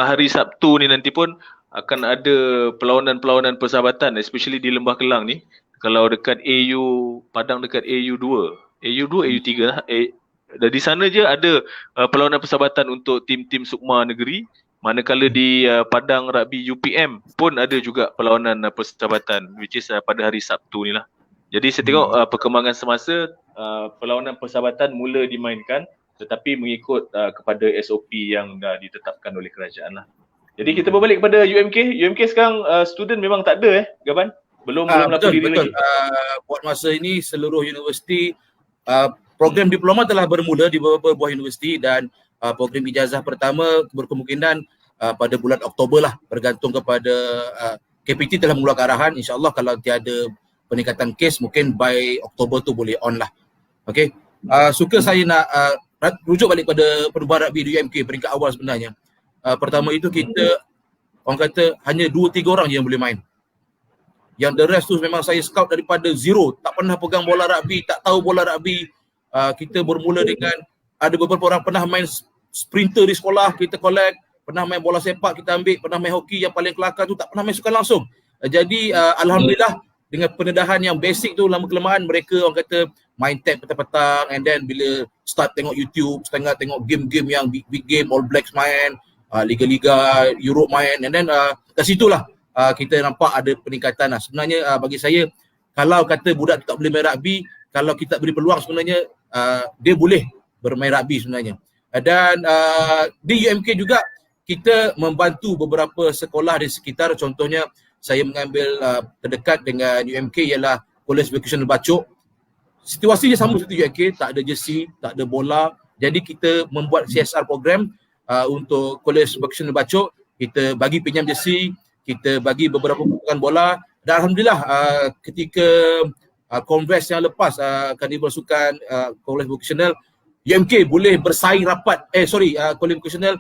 Speaker 4: hari Sabtu ni nanti pun akan ada perlawanan-perlawanan persahabatan, especially di Lembah Kelang ni. Kalau dekat AU, Padang dekat AU2, AU3 lah. Di sana je ada perlawanan persahabatan untuk tim-tim Sukma Negeri. Manakala di Padang Rugby UPM pun ada juga perlawanan persahabatan, which is pada hari Sabtu ni lah. Jadi saya tengok perkembangan semasa perlawanan persahabatan mula dimainkan tetapi mengikut kepada SOP yang dah ditetapkan oleh kerajaan lah. Jadi kita berbalik kepada UMK. UMK sekarang student memang tak ada Gaban? Belum laku diri
Speaker 1: betul.
Speaker 4: lagi.
Speaker 1: Buat masa ini seluruh universiti program diploma telah bermula di beberapa buah universiti dan program ijazah pertama berkemungkinan pada bulan Oktober lah, bergantung kepada KPT telah mengeluarkan arahan. InsyaAllah kalau tiada peningkatan kes mungkin by Oktober tu boleh on lah. Okay. Suka saya nak rujuk balik pada perubahan rugby di UMK peringkat awal sebenarnya. Pertama itu kita orang kata hanya 2-3 orang je yang boleh main. Yang the rest tu memang saya scout daripada zero, tak pernah pegang bola rugby, tak tahu bola rugby. Kita bermula dengan ada beberapa orang pernah main sprinter di sekolah, kita collect, pernah main bola sepak kita ambil, pernah main hoki, yang paling kelakar tu tak pernah main sukan langsung. Jadi alhamdulillah dengan pendedahan yang basic tu, lama kelamaan mereka orang kata main tag petang-petang, and then bila start tengok YouTube, setengah tengok game-game yang big game, All Blacks main, liga-liga Europe main, and then kat situlah kita nampak ada peningkatan lah. Sebenarnya bagi saya, kalau kata budak tu tak boleh main rugby, kalau kita beri peluang sebenarnya dia boleh bermain rugby sebenarnya. Dan di UMK juga kita membantu beberapa sekolah di sekitar. Contohnya saya mengambil terdekat dengan UMK ialah College Vocational Bacok. Situasi dia sama seperti UMK, tak ada jersey, tak ada bola. Jadi kita membuat CSR program untuk College Vocational Bacok. Kita bagi pinjam jersey, kita bagi beberapa pertukaran bola, dan alhamdulillah ketika Converse yang lepas Karnival Sukan College Vocational, UMK boleh bersaing rapat, College Vocational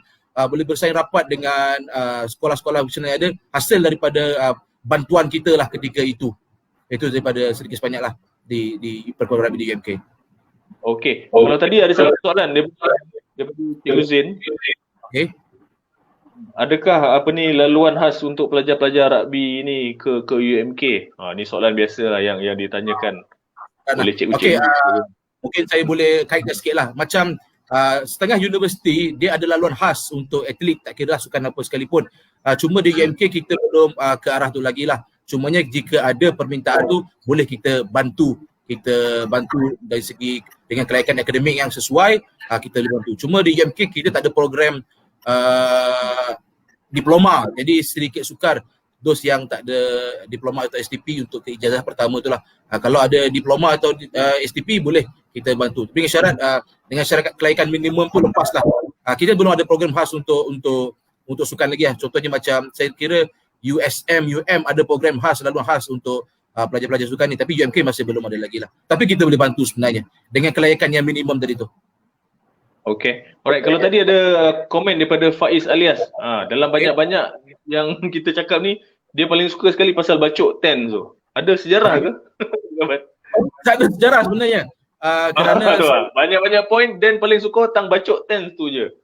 Speaker 1: boleh bersaing rapat dengan sekolah-sekolah vocational yang ada, hasil daripada bantuan kita lah ketika itu. Itu daripada sedikit sebanyak lah di perkara di UMK.
Speaker 4: Okey, kalau tadi ada satu soalan daripada Cik Uzin.
Speaker 1: Okey.
Speaker 4: Adakah laluan khas untuk pelajar-pelajar rugby ni ke UMK? Ni soalan biasa lah yang ditanyakan oleh cikgu-cikgu.
Speaker 1: Mungkin saya boleh kaitkan sikit lah. Macam setengah universiti dia ada laluan khas untuk atlet, tak kira sukan apa sekalipun. Cuma di UMK kita belum ke arah tu lagi lah. Cumanya jika ada permintaan tu, boleh kita bantu. Kita bantu dari segi dengan kelayakan akademik yang sesuai, kita boleh bantu. Cuma di UMK kita tak ada program diploma, jadi sedikit sukar dos yang tak ada diploma atau STP untuk ke ijazah pertama itulah. Kalau ada diploma atau STP boleh kita bantu, tapi dengan syarat kelayakan minimum pun lepaslah. Kita belum ada program khas untuk sukan lagi lah. Contohnya macam saya kira USM, UM ada program khas, laluan khas untuk pelajar-pelajar sukan ni, tapi UMK masih belum ada lagi lah. Tapi kita boleh bantu sebenarnya dengan kelayakan yang minimum tadi tu.
Speaker 4: Okay. Alright, kalau tadi ada komen daripada Faiz Alias. Dalam banyak-banyak yang kita cakap ni, dia paling suka sekali pasal bacok TEN tu. Ada sejarah ke?
Speaker 1: Tak ada sejarah sebenarnya. Kerana
Speaker 4: banyak-banyak point dan paling suka tentang bacok TEN tu je.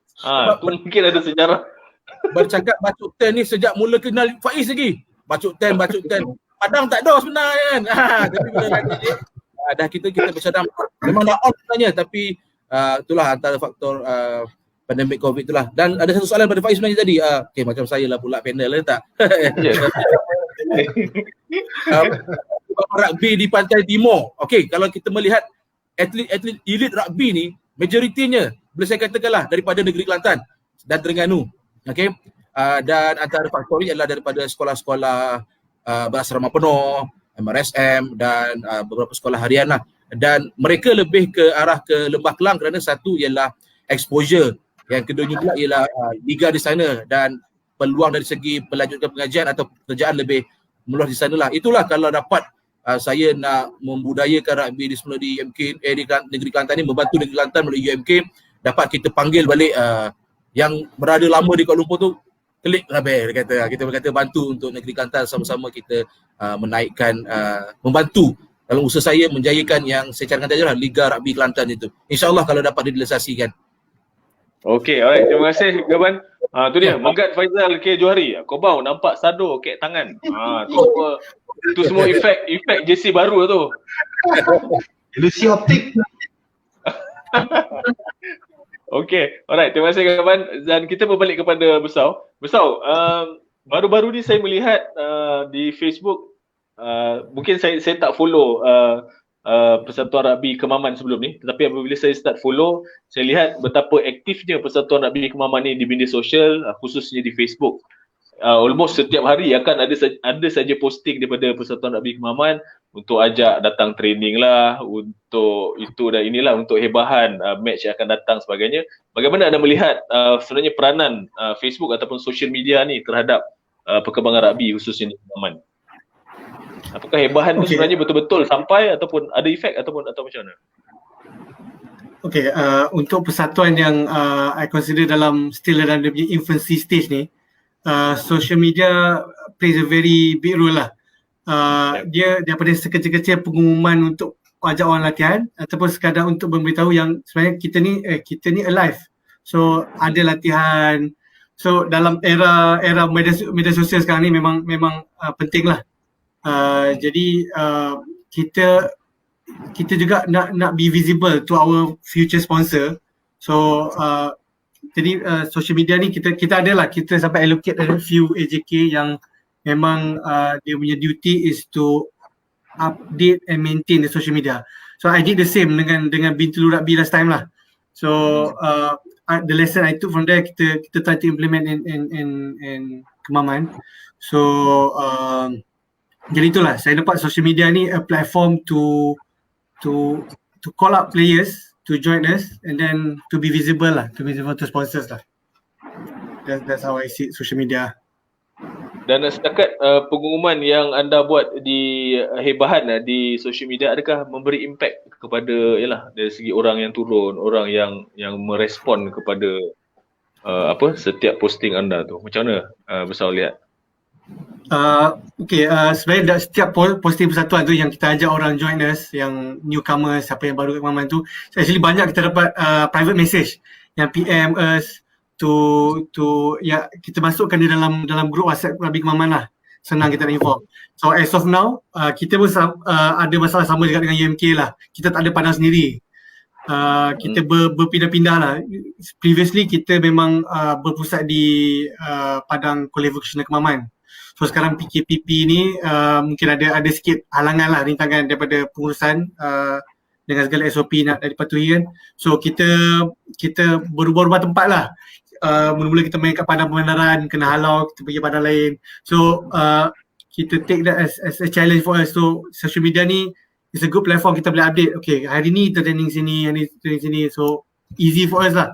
Speaker 4: Tu mungkin ada sejarah.
Speaker 1: Bercakap bacok TEN ni sejak mula kenal Faiz lagi. Bacok TEN. Padang tak ada sebenarnya kan. Tapi bila lagi dah kita bercadang memang dah on sebenarnya, tapi itulah antara faktor pandemik COVID itulah. Dan ada satu soalan pada Faiz sebenarnya tadi. Okay, macam saya lah pula panel tak? Rugby di Pantai Timur. Okay, kalau kita melihat atlet elite rugby ni, majoritinya boleh saya katakanlah daripada negeri Kelantan dan Terengganu. Okay, dan antara faktor ini adalah daripada sekolah-sekolah berasrama penuh, MRSM dan beberapa sekolah harian lah. Dan mereka lebih ke arah ke Lembah Kelang kerana satu ialah exposure, yang keduanya pula ialah liga di sana dan peluang dari segi melanjutkan pengajian atau pekerjaan lebih meluas di sana lah. Itulah kalau dapat saya nak membudayakan rugby di semula di UMK, di negeri Kelantan ni, membantu negeri Kelantan melalui UMK, dapat kita panggil balik yang berada lama di Kuala Lumpur tu, klik rabel kita berkata bantu untuk negeri Kelantan, sama-sama kita menaikkan, membantu dalam usaha saya menjayakan yang saya cakapkan tadi lah, Liga Rugby Kelantan itu. InsyaAllah kalau dapat direalisasikan.
Speaker 4: Okey, alright. Terima kasih Gaban. Tu dia, Megat Faizal K. Johari. Kau bau nampak sado kek tangan. Tu semua efek JC baru tu.
Speaker 5: Ilusi optik.
Speaker 4: Okey, alright. Terima kasih Gaban. Dan kita berbalik kepada Besau. Besau, baru-baru ni saya melihat di Facebook, mungkin saya tak follow Persatuan Rugby Kemaman sebelum ni, tetapi apabila saya start follow, saya lihat betapa aktifnya Persatuan Rugby Kemaman ni di media sosial, khususnya di Facebook. almost setiap hari akan ada saja posting daripada Persatuan Rugby Kemaman untuk ajak datang training lah, untuk itu dan inilah, untuk hebahan match yang akan datang sebagainya. Bagaimana anda melihat sebenarnya peranan Facebook ataupun social media ni terhadap perkembangan rugby khususnya di Kemaman? Apakah hebahan tu sebenarnya betul-betul sampai ataupun ada efek atau macam mana?
Speaker 6: Okay, untuk persatuan yang I consider still dalam dia punya infancy stage ni, social media plays a very big role lah. Dia daripada sekecil-kecil pengumuman untuk ajak orang latihan ataupun sekadar untuk memberitahu yang sebenarnya kita ni alive. So ada latihan. So dalam era media sosial sekarang ni memang penting lah. Jadi kita juga nak be visible to our future sponsor. So jadi social media ni kita adalah, kita sampai allocate ada few AJK yang memang dia punya duty is to update and maintain the social media. So I did the same dengan Bintulu Rugby last time lah. So the lesson I took from there, kita try to implement in Kemaman. So jadi itulah, saya nampak social media ni a platform to call up players to join us and then to be visible to sponsors lah. That's how I see social media.
Speaker 4: Dan setakat pengumuman yang anda buat di hebahan di social media, adakah memberi impact kepada dari segi orang yang turun, orang yang merespon kepada setiap posting anda tu? Macam mana Besar lihat?
Speaker 6: Sebenarnya setiap posting persatuan tu yang kita ajak orang join us, yang newcomers, siapa yang baru kat Kemaman tu, actually banyak kita dapat private message yang PM us to kita masukkan dia dalam grup WhatsApp Rugby Kemaman lah. Senang kita nak inform. So as of now, kita pun ada masalah sama juga dengan UMK lah. Kita tak ada padang sendiri. Kita berpindah-pindah lah. Previously kita memang berpusat di padang Kuala Vocational Kemaman. So sekarang PKPP ni mungkin ada sikit halangan lah, rintangan daripada pengurusan dengan segala SOP nak dipatuhi kan. So kita berubah-ubah tempat lah. Mula-mula kita main kat padang pembenaran, kena halau, kita pergi padang lain. So kita take that as a challenge for us. So social media ni is a good platform, kita boleh update. Okay, hari ni kita training sini, hari ni training sini. So easy for us lah.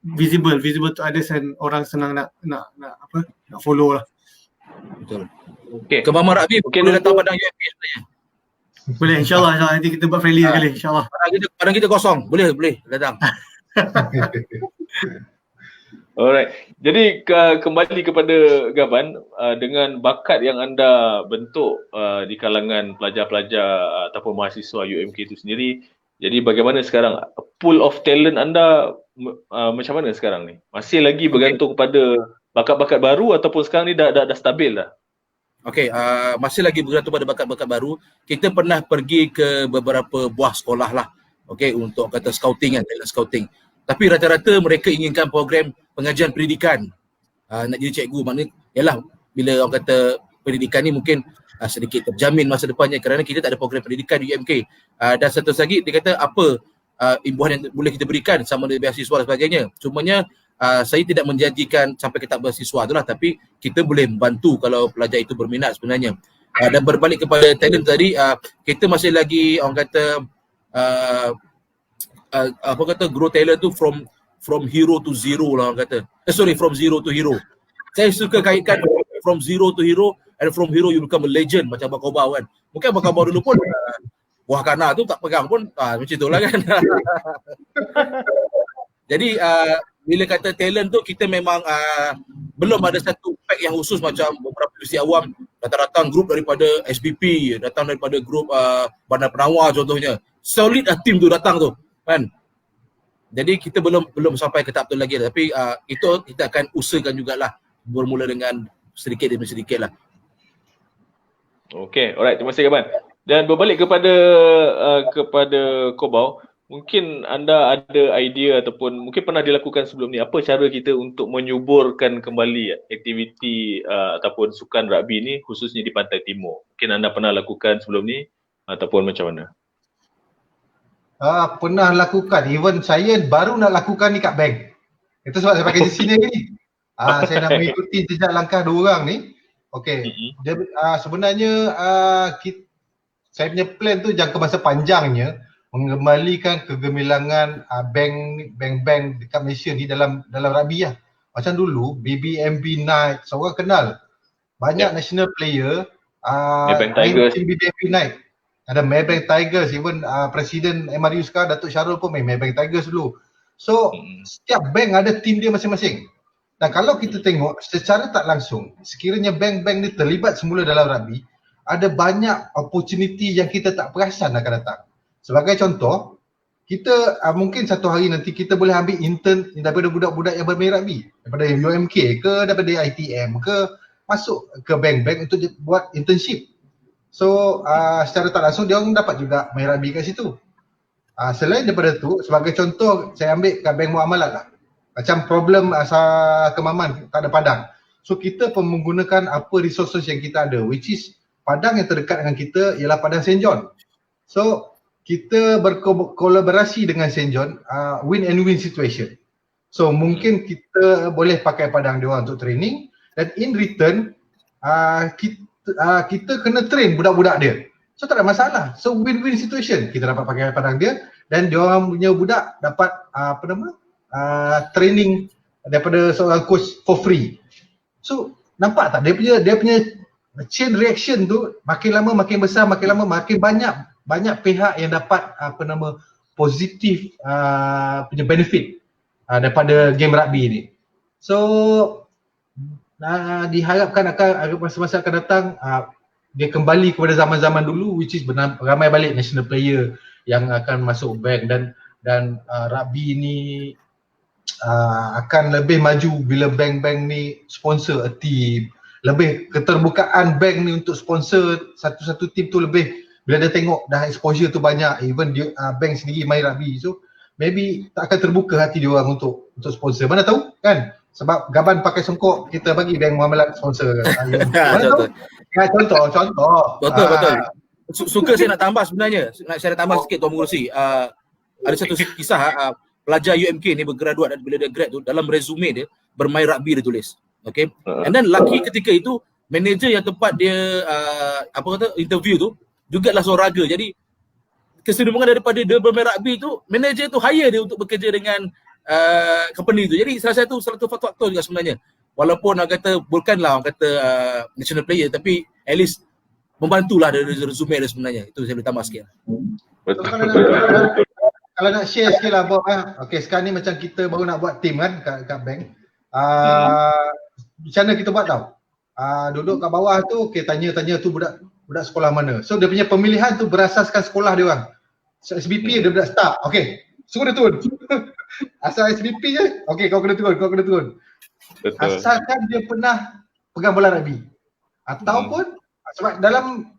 Speaker 6: Visible to others, and orang senang nak follow lah.
Speaker 1: Betul.
Speaker 4: Okay.
Speaker 1: Kemaman Rugby boleh datang padang UMP sebenarnya.
Speaker 6: Boleh, insyaAllah nanti kita buat friendly sekali, insyaAllah.
Speaker 1: Padang kita kosong, boleh datang.
Speaker 4: Alright. Jadi kembali kepada Gaban, dengan bakat yang anda bentuk di kalangan pelajar-pelajar ataupun mahasiswa UMK itu sendiri, jadi bagaimana sekarang pool of talent anda macam mana sekarang ni? Masih lagi bergantung pada bakat-bakat baru ataupun sekarang ni dah stabil dah?
Speaker 1: Okey, masih lagi bergantung pada bakat-bakat baru. Kita pernah pergi ke beberapa buah sekolah lah. Okey, untuk kata scouting kan, talent scouting. Tapi rata-rata mereka inginkan program pengajian pendidikan. Nak jadi cikgu, maknanya yalah, bila orang kata pendidikan ni mungkin sedikit terjamin masa depannya kerana kita tak ada program pendidikan di UMK. Dan satu lagi dia kata apa imbuhan yang boleh kita berikan sama ada beasiswa dan sebagainya. Cumanya saya tidak menjanjikan sampai kita beasiswa tu lah, tapi kita boleh membantu kalau pelajar itu berminat sebenarnya. Dan berbalik kepada talent tadi, kita masih lagi orang kata grow talent tu from hero to zero lah orang kata. From zero to hero. Saya suka kaitkan from zero to hero, and from hero you become a legend macam Abang Kobau kan. Mungkin Abang Kobau dulu pun buah kana tu tak pegang pun macam itulah kan. Jadi bila kata talent tu, kita memang belum ada satu pack yang khusus macam beberapa polisi awam datang grup daripada SPP, datang daripada grup Bandar Penawar contohnya. Solid team tu datang tu kan. Jadi kita belum sampai ke tahap tu lagi, tapi itu kita akan usahakan jugalah, bermula dengan sedikit demi sedikit lah.
Speaker 4: Okay, alright, terima kasih Gaban. Dan berbalik kepada Kobau, mungkin anda ada idea ataupun mungkin pernah dilakukan sebelum ni, apa cara kita untuk menyuburkan kembali aktiviti ataupun sukan rugby ni khususnya di Pantai Timur? Mungkin anda pernah lakukan sebelum ni ataupun macam mana?
Speaker 5: Pernah lakukan, even saya baru nak lakukan ni kat bank. Itu sebab saya pakai jersey ni. Saya nak mengikuti jejak langkah dua orang ni. Okey. Dia sebenarnya saya punya plan tu jangka masa panjangnya mengembalikan kegemilangan bank dekat Malaysia ni dalam rugby lah. Macam dulu BBMB Night, seorang kenal. Banyak national player
Speaker 4: Maybank Tigers.
Speaker 5: Team BBMB Night. Ada Maybank Tigers, even Presiden MRU sekarang Datuk Syarul pun main Maybank Tigers dulu. So setiap bank ada team dia masing-masing. Dan kalau kita tengok secara tak langsung, sekiranya bank-bank ni terlibat semula dalam rugby, ada banyak opportunity yang kita tak perasan akan datang. Sebagai contoh, kita mungkin satu hari nanti kita boleh ambil intern daripada budak-budak yang bermain rugby, daripada UMK ke, daripada ITM ke, masuk ke bank-bank untuk buat internship. So secara tak langsung dia orang dapat juga main rugby kat situ. Selain daripada tu, sebagai contoh saya ambil kat bank muamalat lah. Macam problem Kemaman tak ada padang. So kita pun menggunakan apa resources yang kita ada, which is padang yang terdekat dengan kita ialah padang St. John. So kita berkolaborasi dengan St. John, win and win situation. So mungkin kita boleh pakai padang dia orang untuk training, dan in return kita kena train budak-budak dia. So tak ada masalah. So win-win situation. Kita dapat pakai padang dia dan dia orang punya budak dapat training daripada seorang coach for free. So nampak tak dia punya chain reaction tu makin lama makin besar, makin lama makin banyak pihak yang dapat positif punya benefit daripada game rugby ni. So diharapkan akan masa-masa akan datang dia kembali kepada zaman-zaman dulu, which is ramai balik national player yang akan masuk bank, dan rugby ni akan lebih maju bila bank-bank ni sponsor a team. Lebih keterbukaan bank ni untuk sponsor satu-satu team tu lebih, bila dia tengok dah exposure tu banyak, even dia, bank sendiri main rugby, so maybe tak akan terbuka hati dia orang untuk sponsor. Mana tahu kan, sebab Gaban pakai songkok, kita bagi bank muamalat sponsor. Mana tahu? Contoh.
Speaker 1: Betul. Suka saya nak tambah sebenarnya. Saya nak tambah sikit Tuan Mengurusi. Ada satu kisah pelajar UMK ni bergraduat, dan bila dia grad tu dalam resume dia bermain rugby dia tulis. Okay. And then lucky ketika itu manager yang tempat dia interview tu jugalah seorang raga. Jadi kesenambungan daripada dia bermain rugby tu, manager tu hire dia untuk bekerja dengan company tu. Jadi salah satu faktor juga sebenarnya. Walaupun orang kata bukanlah orang kata national player, tapi at least membantulah dari resume dia sebenarnya. Itu saya boleh tambah sikit.
Speaker 4: Betul.
Speaker 5: Kalau nak share sikit lah Bob. Okay, sekarang ni macam kita baru nak buat team kan kat bank. Macam mana kita buat tau? Duduk kat bawah tu, okay, tanya tu budak sekolah mana. So dia punya pemilihan tu berasaskan sekolah dia orang. So, SBP dia budak start. Okay, semua dia turun. Asal SBP je, okay kau kena turun.
Speaker 4: Betul.
Speaker 5: Asalkan dia pernah pegang bola rugby. Ataupun sebab dalam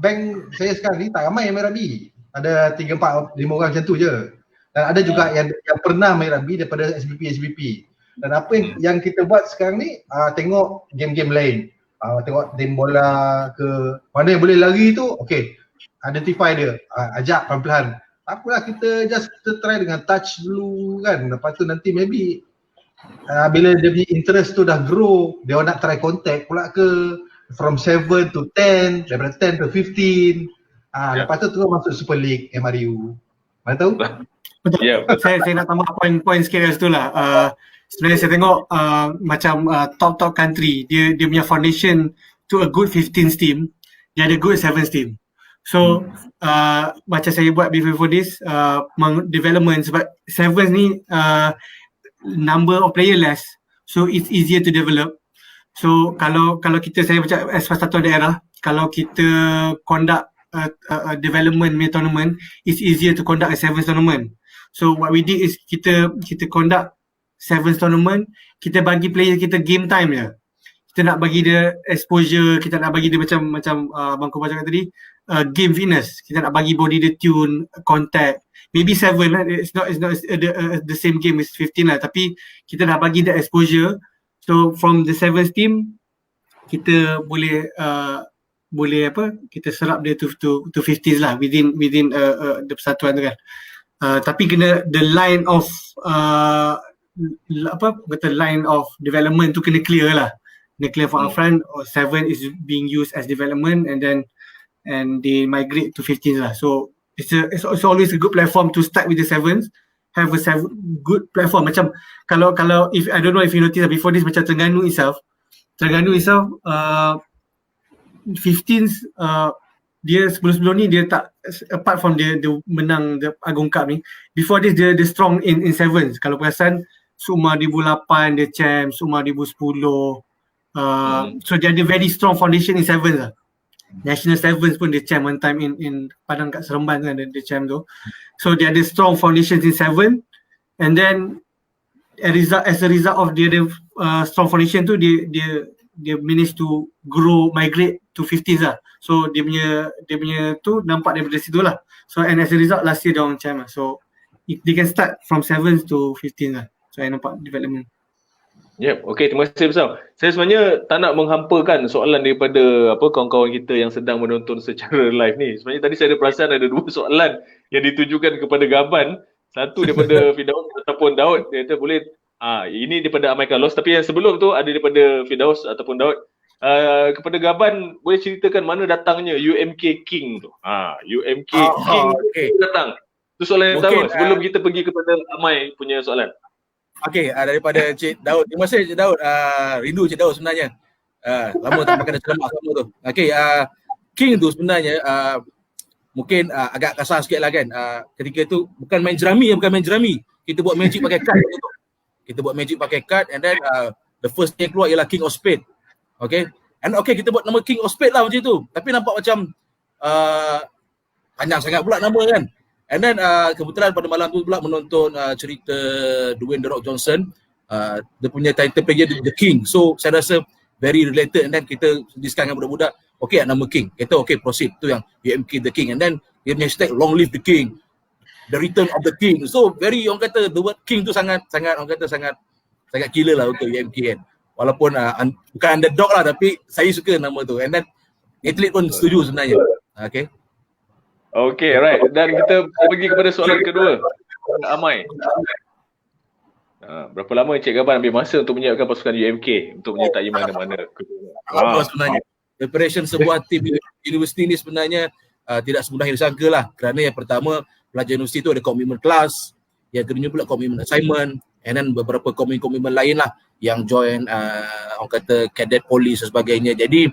Speaker 5: bank saya sekarang ni tak ramai yang main rugby. Ada 3, 4, 5 orang macam tu je. Dan ada juga yang pernah main rugby daripada SBP. Dan apa yang kita buat sekarang ni, tengok game-game lain. Tengok tim bola ke mana yang boleh lari tu, okay, identify dia, ajak pelan-pelan. Apalah, kita try dengan touch dulu kan. Lepas tu nanti maybe bila dia punya interest tu dah grow, dia nak try contact pula ke, from 7 to 10, daripada 10 to 15. Lepas tu terus masuk Super League MRU. Mana tahu?
Speaker 6: Betul. Saya nak tambah poin sikit dari situ lah. Sebenarnya saya tengok macam top country, dia punya foundation to a good 15 team, dia ada good 7 team. So macam saya buat before this, development, sebab 7 ni number of player less, so it's easier to develop. So kalau saya macam as satu daerah, kalau kita conduct development tournament, it's easier to conduct a 7 tournament. So what we did is kita conduct 7 tournament, kita bagi player kita game time je. Kita nak bagi dia exposure, kita nak bagi dia macam Abang Koba cakap tadi, game fitness. Kita nak bagi body dia tune, contact. Maybe 7 lah, it's not the same game as 15 lah, tapi kita nak bagi dia exposure. So from the 7 team, kita boleh kita serap dia to 50s lah within the persatuan tu kan. Tapi kena the line of line of development tu kena clear lah. Kena clear for upfront, or 7 is being used as development and they migrate to 15 lah. So it's always a good platform to start with the 7s. Have a good platform. Macam kalau if I don't know if you notice before this, macam Terengganu itself 15s dia sebelum ni dia tak, apart from dia menang the Agong Cup ni, before this dia strong in 7s. Kalau perasan Suma 2008 dia champ, Suma 2010, so dia ada very strong foundation in 7s lah. National 7s pun dia champ one time in Padang kat Seremban kan, dia champ tu. So dia ada strong foundations in 7, and then as a result of dia strong foundation tu, dia manage to migrate to 15s lah. So dia punya tu nampak daripada situ lah. So and as a result last year dia orang champ lah. So they can start from 7s to 15s lah. So I nampak development.
Speaker 4: Yep, okay, terima kasih besar. Saya sebenarnya tak nak menghampakan soalan daripada kawan-kawan kita yang sedang menonton secara live ni. Sebenarnya tadi saya ada perasan ada 2 soalan yang ditujukan kepada Gaban. Satu daripada Firdaus ataupun Daud. Dia kata boleh, ini daripada Amai Carlos, tapi yang sebelum tu ada daripada Firdaus ataupun Daud. Kepada Gaban, boleh ceritakan mana datangnya UMK King tu? UMK King datang. Tu soalan yang pertama sebelum kita pergi kepada Amai punya soalan.
Speaker 1: Okey, daripada Cik Daud. Terima kasih Cik Daud. Rindu Cik Daud sebenarnya. Lama tak makan nasi lemak sama tu. Okey, King tu sebenarnya mungkin agak kasar sikit lah kan. Ketika tu bukan main jerami. Kita buat magic pakai kad. Kita buat magic pakai kad, and then the first yang keluar ialah King of Spade. Okay, and kita buat nama King of Spade lah macam tu. Tapi nampak macam panjang sangat pula nama kan. And then kebetulan pada malam tu pula menonton cerita Dwayne The Rock Johnson. Dia punya title play dia The King. So saya rasa very related, and then kita discuss dengan budak-budak. Okay, nama King. Kita okay proceed. Tu yang UMK The King. And then dia punya hashtag Long Live the King. The Return of the King. So very, orang kata the word King tu sangat orang kata sangat killer lah untuk UMK kan. Walaupun bukan underdog lah, tapi saya suka nama tu. And then atlet pun setuju sebenarnya. Okay.
Speaker 4: Okay, right. Dan kita pergi kepada soalan kedua. Amai. Berapa lama Encik Gaban ambil masa untuk menyiapkan pasukan UMK untuk menyertai mana-mana?
Speaker 1: Sebenarnya preparation sebuah tim universiti ni sebenarnya tidak semudah yang disangka lah. Kerana yang pertama, pelajar universiti tu ada komitmen kelas. Yang kedua pula komitmen assignment. And then beberapa komitmen lain lah yang join orang kata cadet police dan sebagainya. Jadi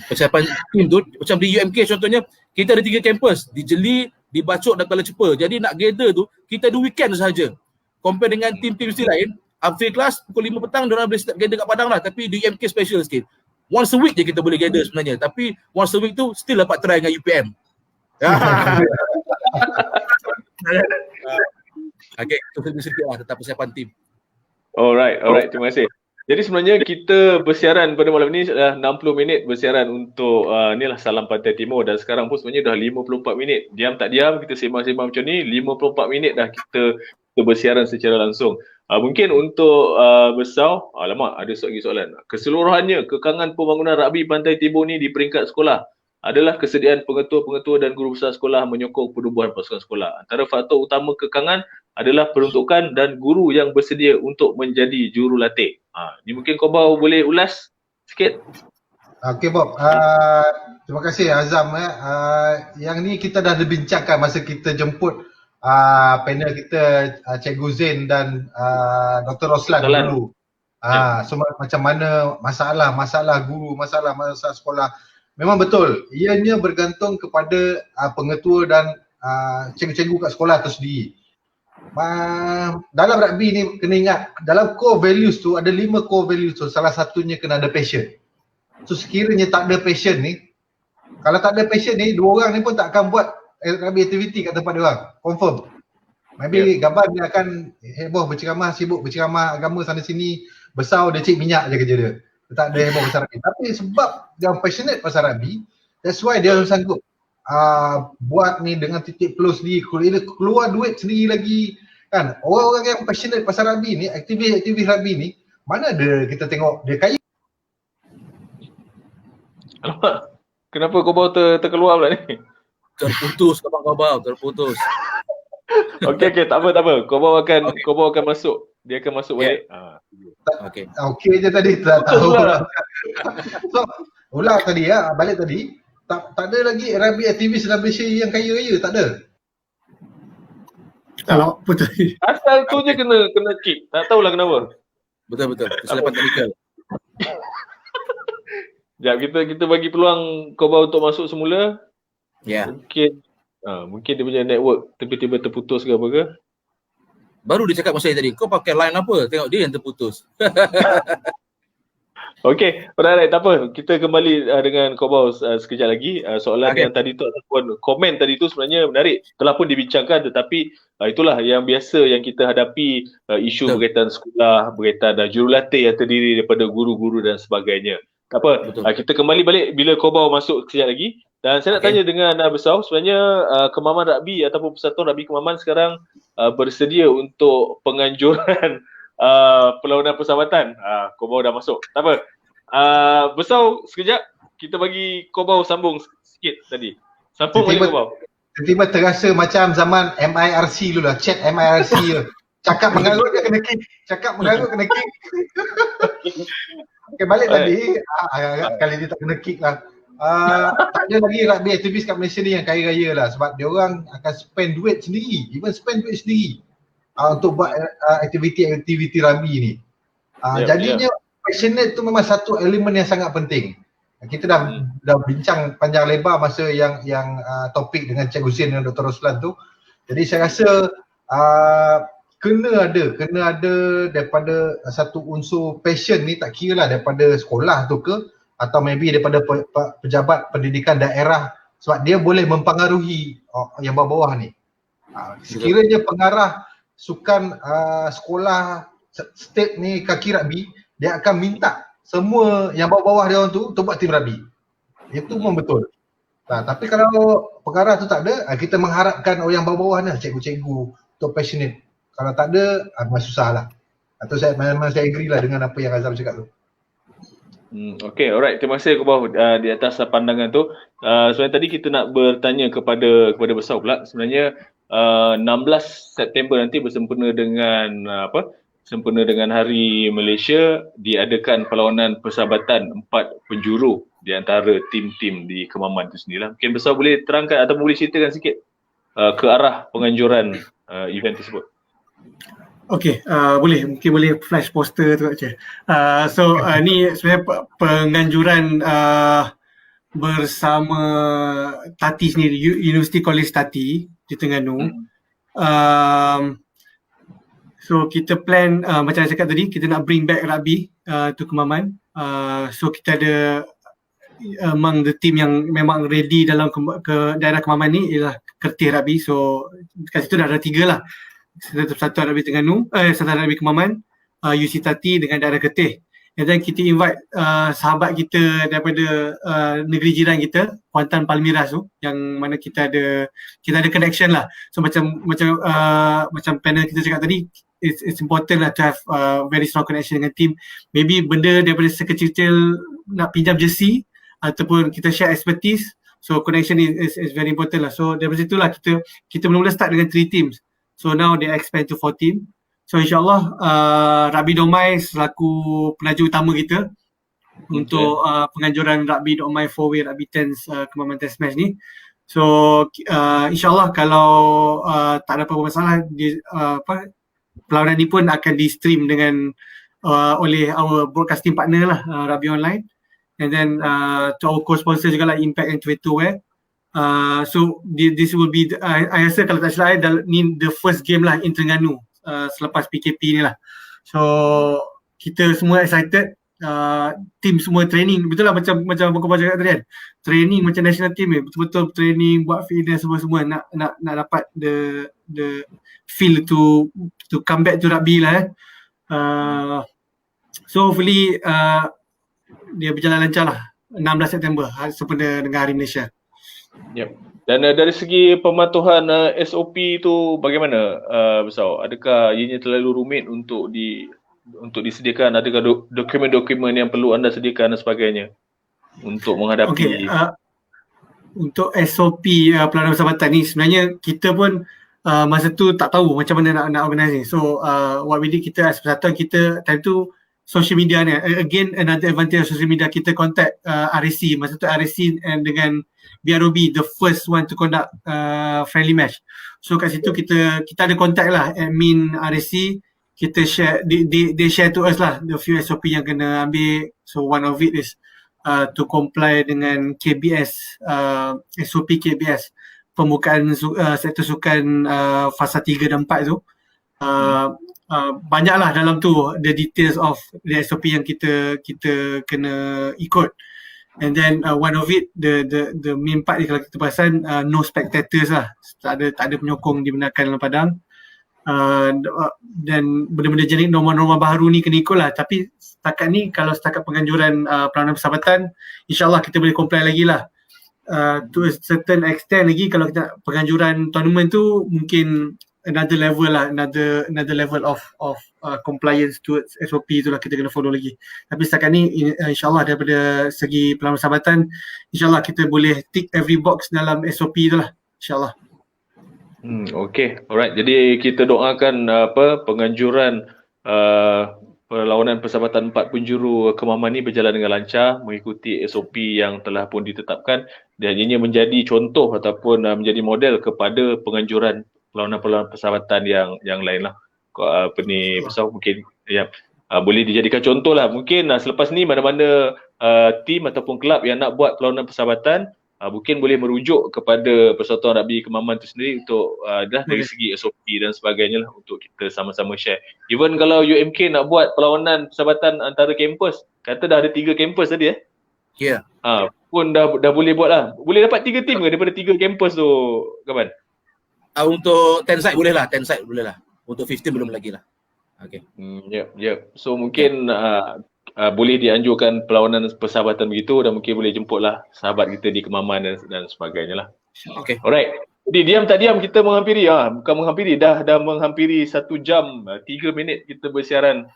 Speaker 1: persiapan tim tu macam di UMK contohnya, kita ada 3 kampus, di Jeli, di Bacok dan Kuala Lumpur. Jadi nak gather tu kita ada weekend sahaja. Compare dengan tim-tim mesti lain, after class pukul 5 petang diorang boleh start gather kat Padang lah, tapi di UMK special sikit. Once a week je kita boleh gather sebenarnya, tapi once a week tu still dapat try dengan UPM. Okay, itu sedikit lah tentang persiapan tim.
Speaker 4: Alright, terima kasih. Jadi sebenarnya kita bersiaran pada malam ni dah 60 minit bersiaran untuk inilah Salam Pantai Timur, dan sekarang pun sebenarnya dah 54 minit. Diam tak diam kita sembang-sembang macam ni, 54 minit dah kita bersiaran secara langsung. Mungkin untuk Besar, alamak ada lagi soalan. Keseluruhannya kekangan pembangunan rugby Pantai Timur ni di peringkat sekolah adalah kesediaan pengetua-pengetua dan guru besar sekolah menyokong penubuhan pasukan sekolah. Antara faktor utama kekangan adalah peruntukan dan guru yang bersedia untuk menjadi jurulatih. Ni mungkin kau boleh ulas sikit.
Speaker 5: Okey Bob, terima kasih Azam. Yang ni kita dah bincangkan masa kita jemput panel kita Cikgu Zain dan Dr. Roslan dulu. So macam mana masalah guru, masalah sekolah. Memang betul, ianya bergantung kepada pengetua dan cikgu-cikgu kat sekolah tu sendiri. Dalam rugby ni kena ingat, dalam core values tu ada 5 core values tu, salah satunya kena ada passion. So sekiranya tak ada passion ni, kalau tak ada passion ni, 2 orang ni pun tak akan buat rugby activity kat tempat dia orang, confirm. Maybe Gaban dia akan heboh berceramah, sibuk berceramah agama sana sini, Besar dia cik minyak je kerja dia. Dia tak ada heboh pasal rugby. Tapi sebab dia passionate pasal rugby, that's why dia sanggup buat ni dengan titik plus sendiri, keluar duit sendiri lagi kan. Orang-orang yang passionate pasal rugby ni, aktivis rugby ni, mana ada kita tengok dia kaya.
Speaker 4: Alamak, kenapa kau terkeluar pula ni?
Speaker 1: Terputus kawan-kawan, terputus.
Speaker 4: Okey, tak apa. Kau akan masuk dia akan masuk
Speaker 1: Ya.
Speaker 4: balik.
Speaker 1: Okey.
Speaker 5: Okey je tadi, tak
Speaker 4: Betul
Speaker 5: tahu
Speaker 4: lah.
Speaker 5: lah. So, ulang tadi balik tadi. Tak ada lagi rugby aktivis dalam Malaysia yang kaya-kaya, tak ada.
Speaker 6: Kalau betul.
Speaker 4: Asal tu je kena kick. Tak tahulah kenapa.
Speaker 1: Betul. Kesilapan teknikal.
Speaker 4: Sekejap, kita bagi peluang Koba untuk masuk semula.
Speaker 1: Ya.
Speaker 4: Mungkin dia punya network tiba-tiba terputus ke apa ke.
Speaker 1: Baru dia cakap masa tadi, kau pakai line apa? Tengok dia yang terputus.
Speaker 4: Okey, alright, tak apa. Kita kembali dengan Kobaus sekejap lagi. Soalan
Speaker 1: Okay.
Speaker 4: yang tadi tu ataupun komen tadi tu sebenarnya menarik. Telah pun dibincangkan, tetapi itulah yang biasa yang kita hadapi, isu
Speaker 1: Betul.
Speaker 4: berkaitan sekolah, berkaitan jurulatih yang terdiri daripada guru-guru dan sebagainya. Tak apa,
Speaker 1: Betul.
Speaker 4: kita kembali balik bila Kobau masuk sekejap lagi. Dan saya nak
Speaker 1: Okay.
Speaker 4: tanya dengan Besau, sebenarnya Kemaman Rugby ataupun Persatuan Rugby Kemaman sekarang bersedia untuk penganjuran perlawanan persahabatan. Kobau dah masuk. Tak apa. Besau sekejap, kita bagi Kobau sambung sikit tadi. Sambung bagi Kobau.
Speaker 5: Tiba-tiba terasa macam zaman MIRC dulu lah, chat MIRC je. Cakap mengarut dia kena kick. Cakap mengarut kena kick. Okay, balik tadi, kali dia tak kena kick lah. Tak ada lagi rugby aktivis kat Malaysia ni yang kaya-kaya lah, sebab dia orang akan spend duit sendiri, spend duit sendiri untuk buat aktiviti rugby ni. Jadinya passionate tu memang satu elemen yang sangat penting. Kita dah bincang panjang lebar masa yang topik dengan Cik Husin dan Dr. Roslan tu. Jadi saya rasa kena ada daripada satu unsur passion ni, tak kira lah daripada sekolah tu ke atau maybe daripada pejabat pendidikan daerah, sebab dia boleh mempengaruhi yang bawah-bawah ni. Sekiranya pengarah sukan sekolah state ni kaki rugby, dia akan minta semua yang bawah-bawah dia orang tu untuk buat tim rugby. Itu pun betul. Tapi kalau pengarah tu tak ada, kita mengharapkan yang bawah-bawah ni, cikgu-cikgu untuk passionate. Kalau tak ada, memang susah lah. Atau saya agree lah dengan apa yang Azam cakap tu.
Speaker 4: Okay, alright. Terima kasih Kobau di atas pandangan tu. Sebenarnya tadi kita nak bertanya kepada Besau pula. Sebenarnya 16 September nanti bersempena dengan sempena dengan Hari Malaysia, diadakan perlawanan persahabatan 4 penjuru di antara tim-tim di Kemaman itu sendirilah. Mungkin Besar boleh terangkan atau boleh ceritakan sikit ke arah penganjuran event tersebut.
Speaker 6: Okey, mungkin boleh flash poster tu aja. Ni sebenarnya penganjuran bersama Tati sendiri, University College Tati di Terengganu. So kita plan macam saya cakap tadi, kita nak bring back rugby to Kemaman. So kita ada among the team yang memang ready dalam ke daerah Kemaman ni ialah Kertih Rugby. So kat situ dah ada 3 lah. Persatuan Rugby Terengganu, Persatuan Rugby Kemaman, UC Tati dengan daerah Kertih. And then kita invite sahabat kita daripada negeri jiran kita, Kuantan Palmyras tu, yang mana kita ada connection lah. So macam panel kita cakap tadi, it's important lah to have very strong connection dengan team. Maybe benda daripada sekecil-kecil nak pinjam jersey ataupun kita share expertise. So connection is very important lah. So daripada situlah kita mula-mula start dengan 3 teams. So now they expand to 4 team. So insyaAllah Rugby Domai selaku penaja utama kita untuk penganjuran Rugby Domai 4-way Rugby Tens Kemaman Test Match ni. So insyaAllah kalau tak ada apa-apa masalah, perlawanan ni pun akan di stream dengan oleh our broadcasting partner lah, Rugby Online. And then to our co-sponsor juga lah, Impact and Twitter. So this will be I rasa kalau tak salah ni the first game lah in Terengganu selepas PKP ni lah. So kita semua excited, team semua training, betul lah macam Abang cakap tadi kan, training macam national team ni, betul-betul training, buat fitness semua nak dapat the feel to come back to rugby lah. So hopefully dia berjalan lancar lah 16 September sempena dengan Hari Malaysia.
Speaker 4: Yep. Dan dari segi pematuhan SOP tu bagaimana Besar? Adakah ianya terlalu rumit untuk disediakan? Adakah dokumen-dokumen yang perlu anda sediakan dan sebagainya untuk menghadapi?
Speaker 6: Untuk SOP perlawanan persahabatan ni sebenarnya kita pun masa tu tak tahu macam mana nak organize ni. So what we did, kita as persatuan kita time tu social media ni, again another advantage of social media, kita contact RSC. Masa tu RSC dengan BROB the first one to conduct friendly match. So kat situ kita ada contact lah admin RSC, kita share, they share to us lah the few SOP yang kena ambil. So one of it is to comply dengan KBS, SOP KBS, pembukaan sektor sukan fasa 3 dan 4 tu. Banyaklah dalam tu the details of the SOP yang kita kena ikut. And then one of it, the main part ni kalau kita perasan, no spectators lah, tak ada penyokong dibenarkan dalam padang. Dan benda-benda jenis norma-norma baru ni kena ikut lah. Tapi setakat ni, kalau setakat penganjuran perlawanan persahabatan, insyaAllah kita boleh comply lagi lah. To a certain extent lagi, kalau kita penganjuran tournament tu mungkin another level lah, another level of compliance towards SOP tu lah kita kena follow lagi. Tapi setakat ni insyaAllah daripada segi perlawanan persahabatan, insyaAllah kita boleh tick every box dalam SOP tu lah, insyaAllah.
Speaker 4: Okay, alright. Jadi kita doakan penganjuran perlawanan persahabatan 4 penjuru Kemaman ni berjalan dengan lancar, mengikuti SOP yang telah pun ditetapkan, dan ianya menjadi contoh ataupun menjadi model kepada penganjuran perlawanan persahabatan yang lain lah. Besar mungkin boleh dijadikan contoh lah. Mungkin selepas ni mana-mana tim ataupun kelab yang nak buat perlawanan persahabatan, mungkin boleh merujuk kepada Persatuan Rugby Kemaman tu sendiri untuk dari segi SOP dan sebagainya lah, untuk kita sama-sama share. Even kalau UMK nak buat perlawanan persahabatan antara kampus, kata dah ada 3 kampus tadi
Speaker 1: Ya.
Speaker 4: pun dah boleh buat lah. Boleh dapat 3 tim ke daripada 3 kampus tu, Kapan?
Speaker 1: Untuk 10 side boleh lah, 10 side boleh lah. Untuk 15 belum lagi lah. Okay.
Speaker 4: Yep. So mungkin boleh dianjurkan perlawanan persahabatan begitu, dan mungkin boleh jemputlah sahabat kita di Kemaman dan sebagainya lah.
Speaker 1: Okay.
Speaker 4: Alright. Jadi diam tak diam kita menghampiri, bukan menghampiri, dah menghampiri 1 jam 3 minit kita bersiaran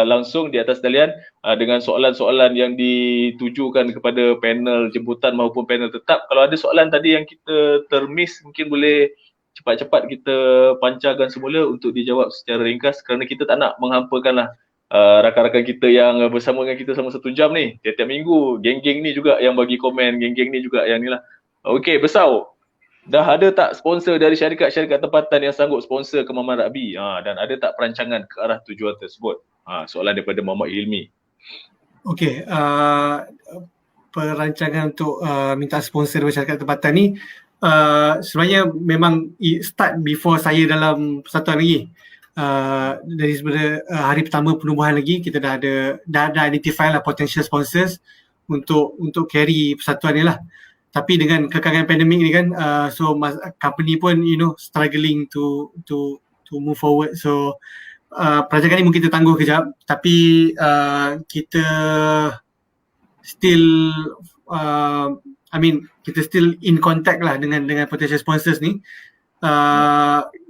Speaker 4: langsung di atas talian dengan soalan-soalan yang ditujukan kepada panel jemputan maupun panel tetap. Kalau ada soalan tadi yang kita termiss, mungkin boleh cepat-cepat kita pancarkan semula untuk dijawab secara ringkas, kerana kita tak nak menghampakanlah rakan-rakan kita yang bersama dengan kita selama 1 jam ni. Tiap-tiap minggu geng-geng ni juga yang bagi komen, geng-geng ni juga yang ni lah. Okey, Besau, dah ada tak sponsor dari syarikat-syarikat tempatan yang sanggup sponsor Kemaman Rugby? Dan ada tak perancangan ke arah tujuan tersebut? Soalan daripada Muhammad Ilmi.
Speaker 6: Okey, perancangan untuk minta sponsor dari syarikat tempatan ni sebenarnya memang start before saya dalam persatuan lagi. Dari sebenarnya hari pertama penubuhan lagi, kita dah identify lah potential sponsors untuk carry persatuan ni lah. Tapi dengan kekangan pandemik ni kan, so company pun struggling to move forward. So perancangan ni mungkin kita tangguh kejap, tapi kita still kita still in contact lah dengan potential sponsors ni.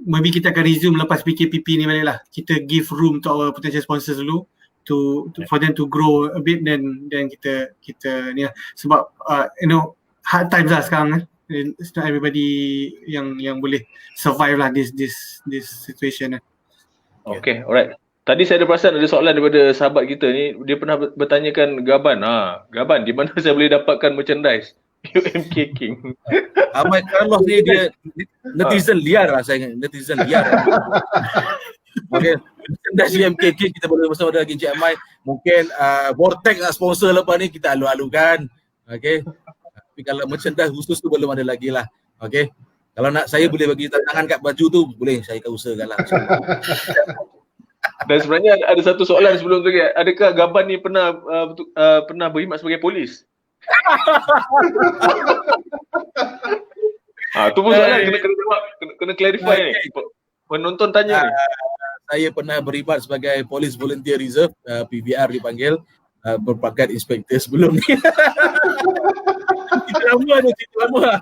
Speaker 6: Maybe kita akan resume lepas PKPP ni balik lah. Kita give room to our potential sponsors dulu for them to grow a bit, then kita ni lah. Sebab hard times lah sekarang kan. It's not everybody yang boleh survive lah this situation lah.
Speaker 4: Okay, alright. Tadi saya ada perasan ada soalan daripada sahabat kita ni, dia pernah bertanyakan Gaban, Gaban, di mana saya boleh dapatkan merchandise UMK King?
Speaker 1: Ahmad Carlos ni dia netizen liar lah, saya ingat. Netizen liar. Okay, merchandise UMK King kita boleh bersama dengan Encik Ahmad. Mungkin Vortex nak sponsor lepas ni, kita alu-alukan. Okay. Tapi kalau merchandise khusus tu belum ada lagi lah. Okay. Kalau nak saya boleh bagi tantangan kat baju tu, boleh saya akan usahakan lah.
Speaker 4: Dan sebenarnya ada satu soalan sebelum tu lagi. Adakah Gaban ni pernah berkhidmat sebagai polis? Tu pun soalan kena jawab, kena clarify ni. Penonton tanya ni.
Speaker 1: Saya pernah berkhidmat sebagai Police Volunteer Reserve, PVR dipanggil, berpangkat inspektor sebelum ni. Cerita lama.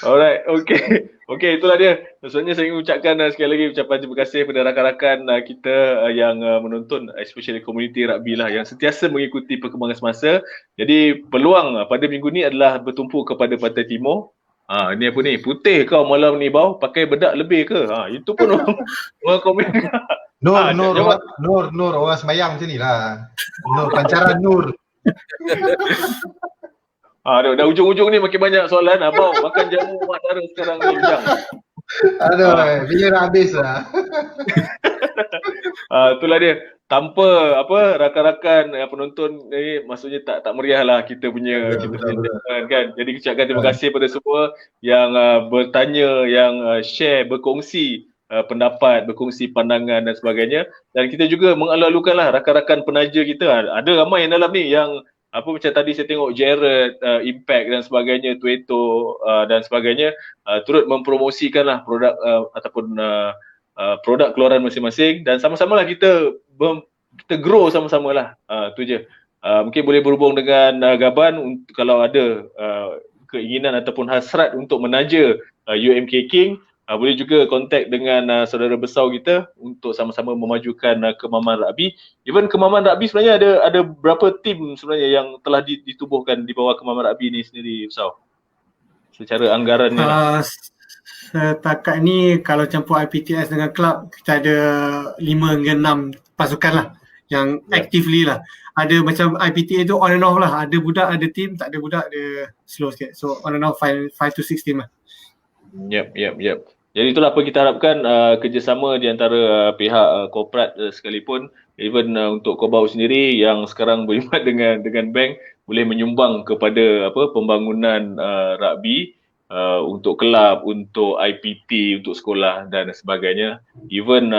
Speaker 4: Alright, okay. Okay, itulah dia. Maksudnya saya ingin ucapkan sekali lagi ucapan terima kasih kepada rakan-rakan kita yang menonton, especially community rugby lah yang sentiasa mengikuti perkembangan semasa. Jadi peluang pada minggu ni adalah bertumpu kepada Pantai Timur. Ni apa ni? Putih kau malam ni bau, pakai bedak lebih ke? Itu pun orang komen.
Speaker 5: Nur orang semayang macam ni lah. Nur pancaran Nur.
Speaker 4: Dah ujung-ujung ni makin banyak soalan. Abang makan jamu mak dara sekarang ni Ujang.
Speaker 5: Aduh, bila nak habis lah.
Speaker 4: Itulah dia. Tanpa rakan-rakan penonton ni maksudnya tak meriah lah kita punya kan. Jadi ucapkan terima kasih pada semua yang bertanya, yang share, berkongsi pendapat, berkongsi pandangan dan sebagainya. Dan kita juga mengalu-alukan lah rakan-rakan penaja kita. Ada ramai yang dalam ni yang macam tadi saya tengok Jared, Impact dan sebagainya, Tueto dan sebagainya turut mempromosikan lah produk ataupun produk keluaran masing-masing dan sama-sama lah kita grow sama-sama lah. Tu je. Mungkin boleh berhubung dengan Gaban kalau ada keinginan ataupun hasrat untuk menaja UMK King. Boleh juga kontak dengan saudara besar kita untuk sama-sama memajukan kemaman rugby. Even kemaman rugby sebenarnya ada berapa tim sebenarnya yang telah ditubuhkan di bawah kemaman rugby ni sendiri, besar? Secara anggaran ni lah.
Speaker 6: Setakat ni kalau campur IPTS dengan klub, kita ada 5 hingga 6 pasukan lah yang actively lah. Ada macam IPTA tu on and off lah. Ada budak, ada team, tak ada budak, dia slow sikit. So on and off 5 to 6 team lah.
Speaker 4: Yep. Jadi itulah apa kita harapkan kerjasama di antara pihak korporat sekalipun, even untuk Kobau sendiri yang sekarang berkhidmat dengan bank boleh menyumbang kepada pembangunan rugby untuk kelab, untuk IPT, untuk sekolah dan sebagainya. Even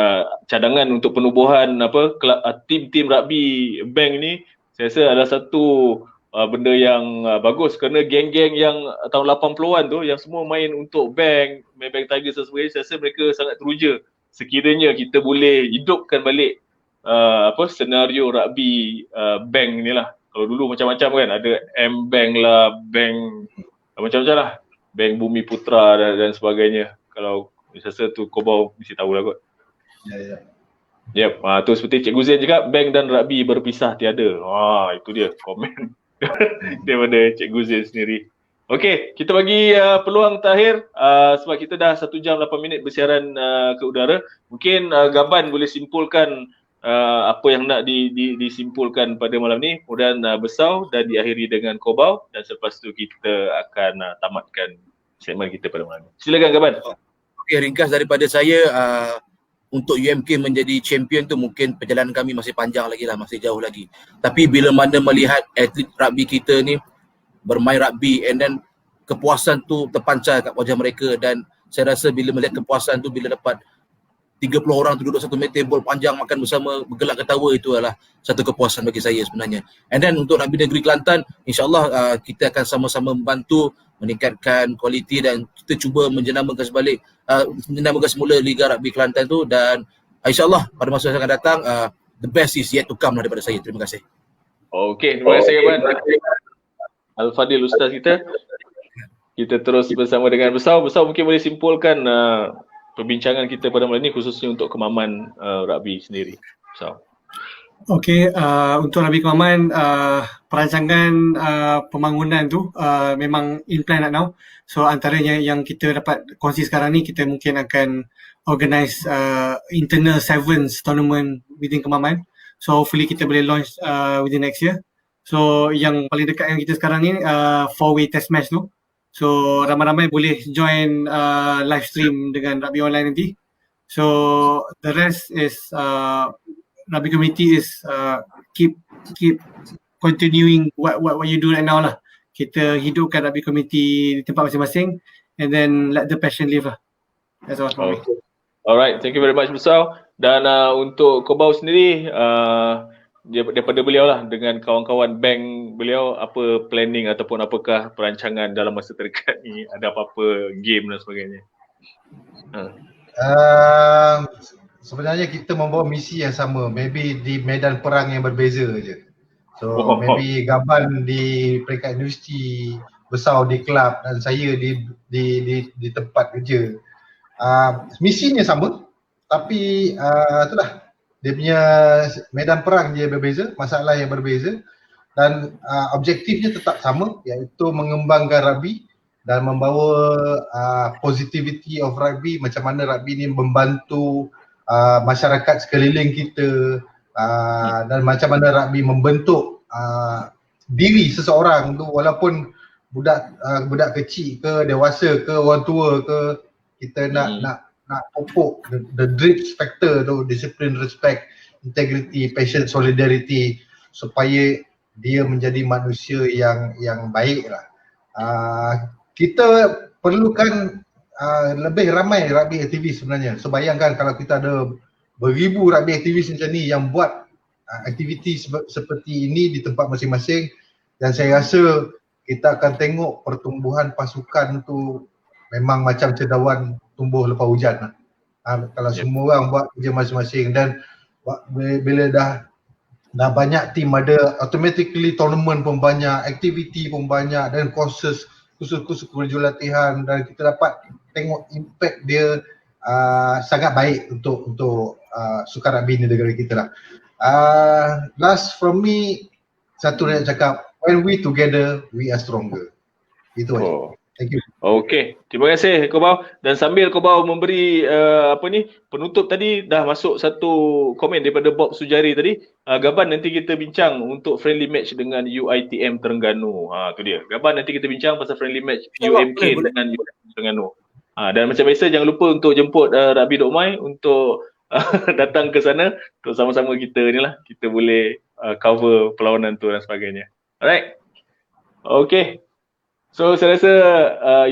Speaker 4: cadangan untuk penubuhan tim-tim rugby bank ni saya rasa adalah satu benda yang bagus kerana geng-geng yang tahun 80-an tu yang semua main untuk bank, Maybank Tigers dan sebagainya, saya rasa mereka sangat teruja sekiranya kita boleh hidupkan balik senario rugby bank ni lah. Kalau dulu macam-macam kan, ada M-Bank lah, bank macam-macam lah, Bank Bumi Putra dan sebagainya. Kalau saya rasa tu Kobau mesti tahu lah kot. Yep, tu seperti Cikgu Zain cakap, bank dan rugby berpisah tiada. Itu dia komen daripada Cikgu Zain sendiri. Okey, kita bagi peluang terakhir sebab kita dah 1 jam 8 minit bersiaran ke udara. Mungkin Gaban boleh simpulkan apa yang nak disimpulkan pada malam ni. Kemudian Besau dan diakhiri dengan Kobau dan selepas tu kita akan tamatkan segmen kita pada malam ni. Silakan Gaban.
Speaker 1: Okey, ringkas daripada saya, untuk UMK menjadi champion tu mungkin perjalanan kami masih panjang lagi lah, masih jauh lagi. Tapi bila mana melihat atlet rugby kita ni bermain rugby and then kepuasan tu terpancar kat wajah mereka, dan saya rasa bila melihat kepuasan tu, bila dapat 30 orang tu duduk satu table panjang makan bersama, bergelak ketawa, itu adalah satu kepuasan bagi saya sebenarnya. And then untuk Rugby Negeri Kelantan, insyaAllah kita akan sama-sama membantu meningkatkan kualiti dan kita cuba menjenamakan semula Liga Rugby Kelantan tu, dan insyaAllah pada masa yang akan datang the best is yet to come lah daripada saya. Terima kasih.
Speaker 4: Okey, terima kasih Gaban. Al-Fadil Ustaz kita. Kita terus bersama dengan Besau. Besau mungkin boleh simpulkan perbincangan kita pada malam ini khususnya untuk Kemaman rugby sendiri. Besau.
Speaker 6: Okey, untuk Rugby Kemaman, perancangan pembangunan tu memang in plan right now. So antaranya yang kita dapat kongsi sekarang ni, kita mungkin akan organize internal sevens tournament within Kemaman. So hopefully kita boleh launch within next year. So yang paling dekat dengan kita sekarang ni 4-way test match tu. So ramai-ramai boleh join live stream dengan rugby online nanti. So the rest is rugby community is keep continuing what you do right now lah. Kita hidupkan rugby community di tempat masing-masing and then let the passion live lah. That's all for me.
Speaker 4: Alright, thank you very much Besau. Dan untuk Kobau sendiri, daripada beliau lah dengan kawan-kawan bank beliau, apa planning ataupun apakah perancangan dalam masa terdekat ni? Ada apa-apa game dan sebagainya?
Speaker 5: Sebenarnya kita membawa misi yang sama, maybe di medan perang yang berbeza je. So maybe Gaban di peringkat universiti, besar di kelab dan saya di tempat kerja. Misinya sama, tapi itulah dia punya medan perang dia berbeza, masalah yang berbeza, dan objektifnya tetap sama, iaitu mengembangkan rugby dan membawa positivity of rugby, macam mana rugby ni membantu masyarakat sekeliling kita, dan macam mana rugby membentuk diri seseorang tu, walaupun budak kecil ke dewasa ke orang tua ke, kita nak pupuk the drip factor tu, disiplin, respect, integrity, passion, solidarity, supaya dia menjadi manusia yang baik lah. Kita perlukan lebih ramai rugby aktivis sebenarnya. So bayangkan kalau kita ada beribu rugby aktivis macam ni yang buat aktiviti seperti ini di tempat masing-masing, dan saya rasa kita akan tengok pertumbuhan pasukan tu memang macam cendawan tumbuh lepas hujan lah. Kalau semua orang buat kerja masing-masing, dan bila dah banyak team ada, automatically tournament pun banyak, aktiviti pun banyak, dan kursus latihan, dan kita dapat tengok impact dia sangat baik untuk sukan rugby di negara kita lah. Last from me, satu nak cakap, when we together, we are stronger. Itu aja. Thank you.
Speaker 4: Okey, terima kasih Kobau. Dan sambil Kobau memberi penutup tadi, dah masuk satu komen daripada Bob Sujari tadi. Gaban nanti kita bincang untuk friendly match dengan UiTM Terengganu. Tu dia. Gaban nanti kita bincang pasal friendly match UMK dengan UiTM Terengganu. Dan macam biasa jangan lupa untuk jemput Rugby Dok Mai untuk datang ke sana untuk sama-sama kita kita boleh cover perlawanan tu dan sebagainya. Alright. Okey. So saya rasa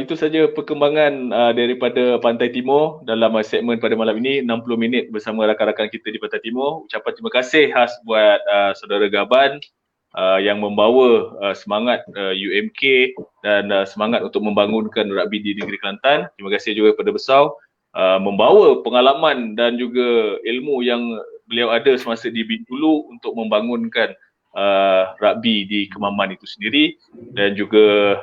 Speaker 4: itu saja perkembangan daripada Pantai Timur dalam segmen pada malam ini, 60 minit bersama rakan-rakan kita di Pantai Timur. Ucapan terima kasih khas buat saudara Gaban yang membawa semangat UMK dan semangat untuk membangunkan rugby di negeri Kelantan. Terima kasih juga kepada Besau membawa pengalaman dan juga ilmu yang beliau ada semasa di Bintulu untuk membangunkan rugby di Kemaman itu sendiri, dan juga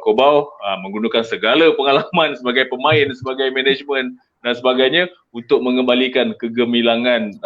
Speaker 4: Kobau menggunakan segala pengalaman sebagai pemain, sebagai manajemen dan sebagainya untuk mengembalikan kegemilangan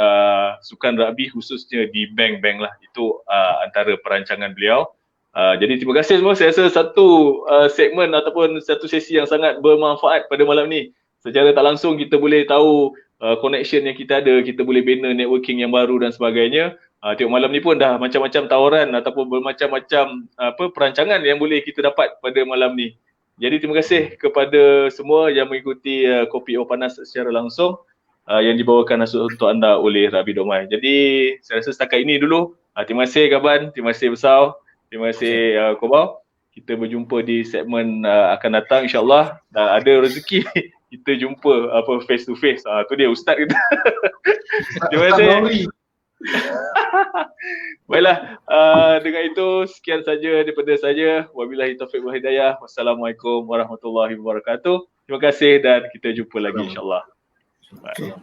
Speaker 4: sukan rugby khususnya di bank-bank lah. Itu antara perancangan beliau. Jadi terima kasih semua. Saya rasa satu segmen ataupun satu sesi yang sangat bermanfaat pada malam ni. Secara tak langsung kita boleh tahu connection yang kita ada, kita boleh bina networking yang baru dan sebagainya. Tengok malam ni pun dah macam-macam tawaran ataupun bermacam-macam perancangan yang boleh kita dapat pada malam ni. Jadi terima kasih kepada semua yang mengikuti Kopi O Panas secara langsung yang dibawakan untuk anda oleh Rugby Dok Mai. Jadi saya rasa setakat ini dulu. Terima kasih Gaban, terima kasih Besau, terima kasih Kobau. Kita berjumpa di segmen akan datang insyaAllah. Dan ada rezeki kita jumpa face to face. Tu dia Ustaz kita. Terima kasih. Baiklah, dengan itu sekian saja daripada saya. Wabillahi taufiq wal hidayah. Wassalamualaikum warahmatullahi wabarakatuh. Terima kasih dan kita jumpa lagi insyaAllah. Bye.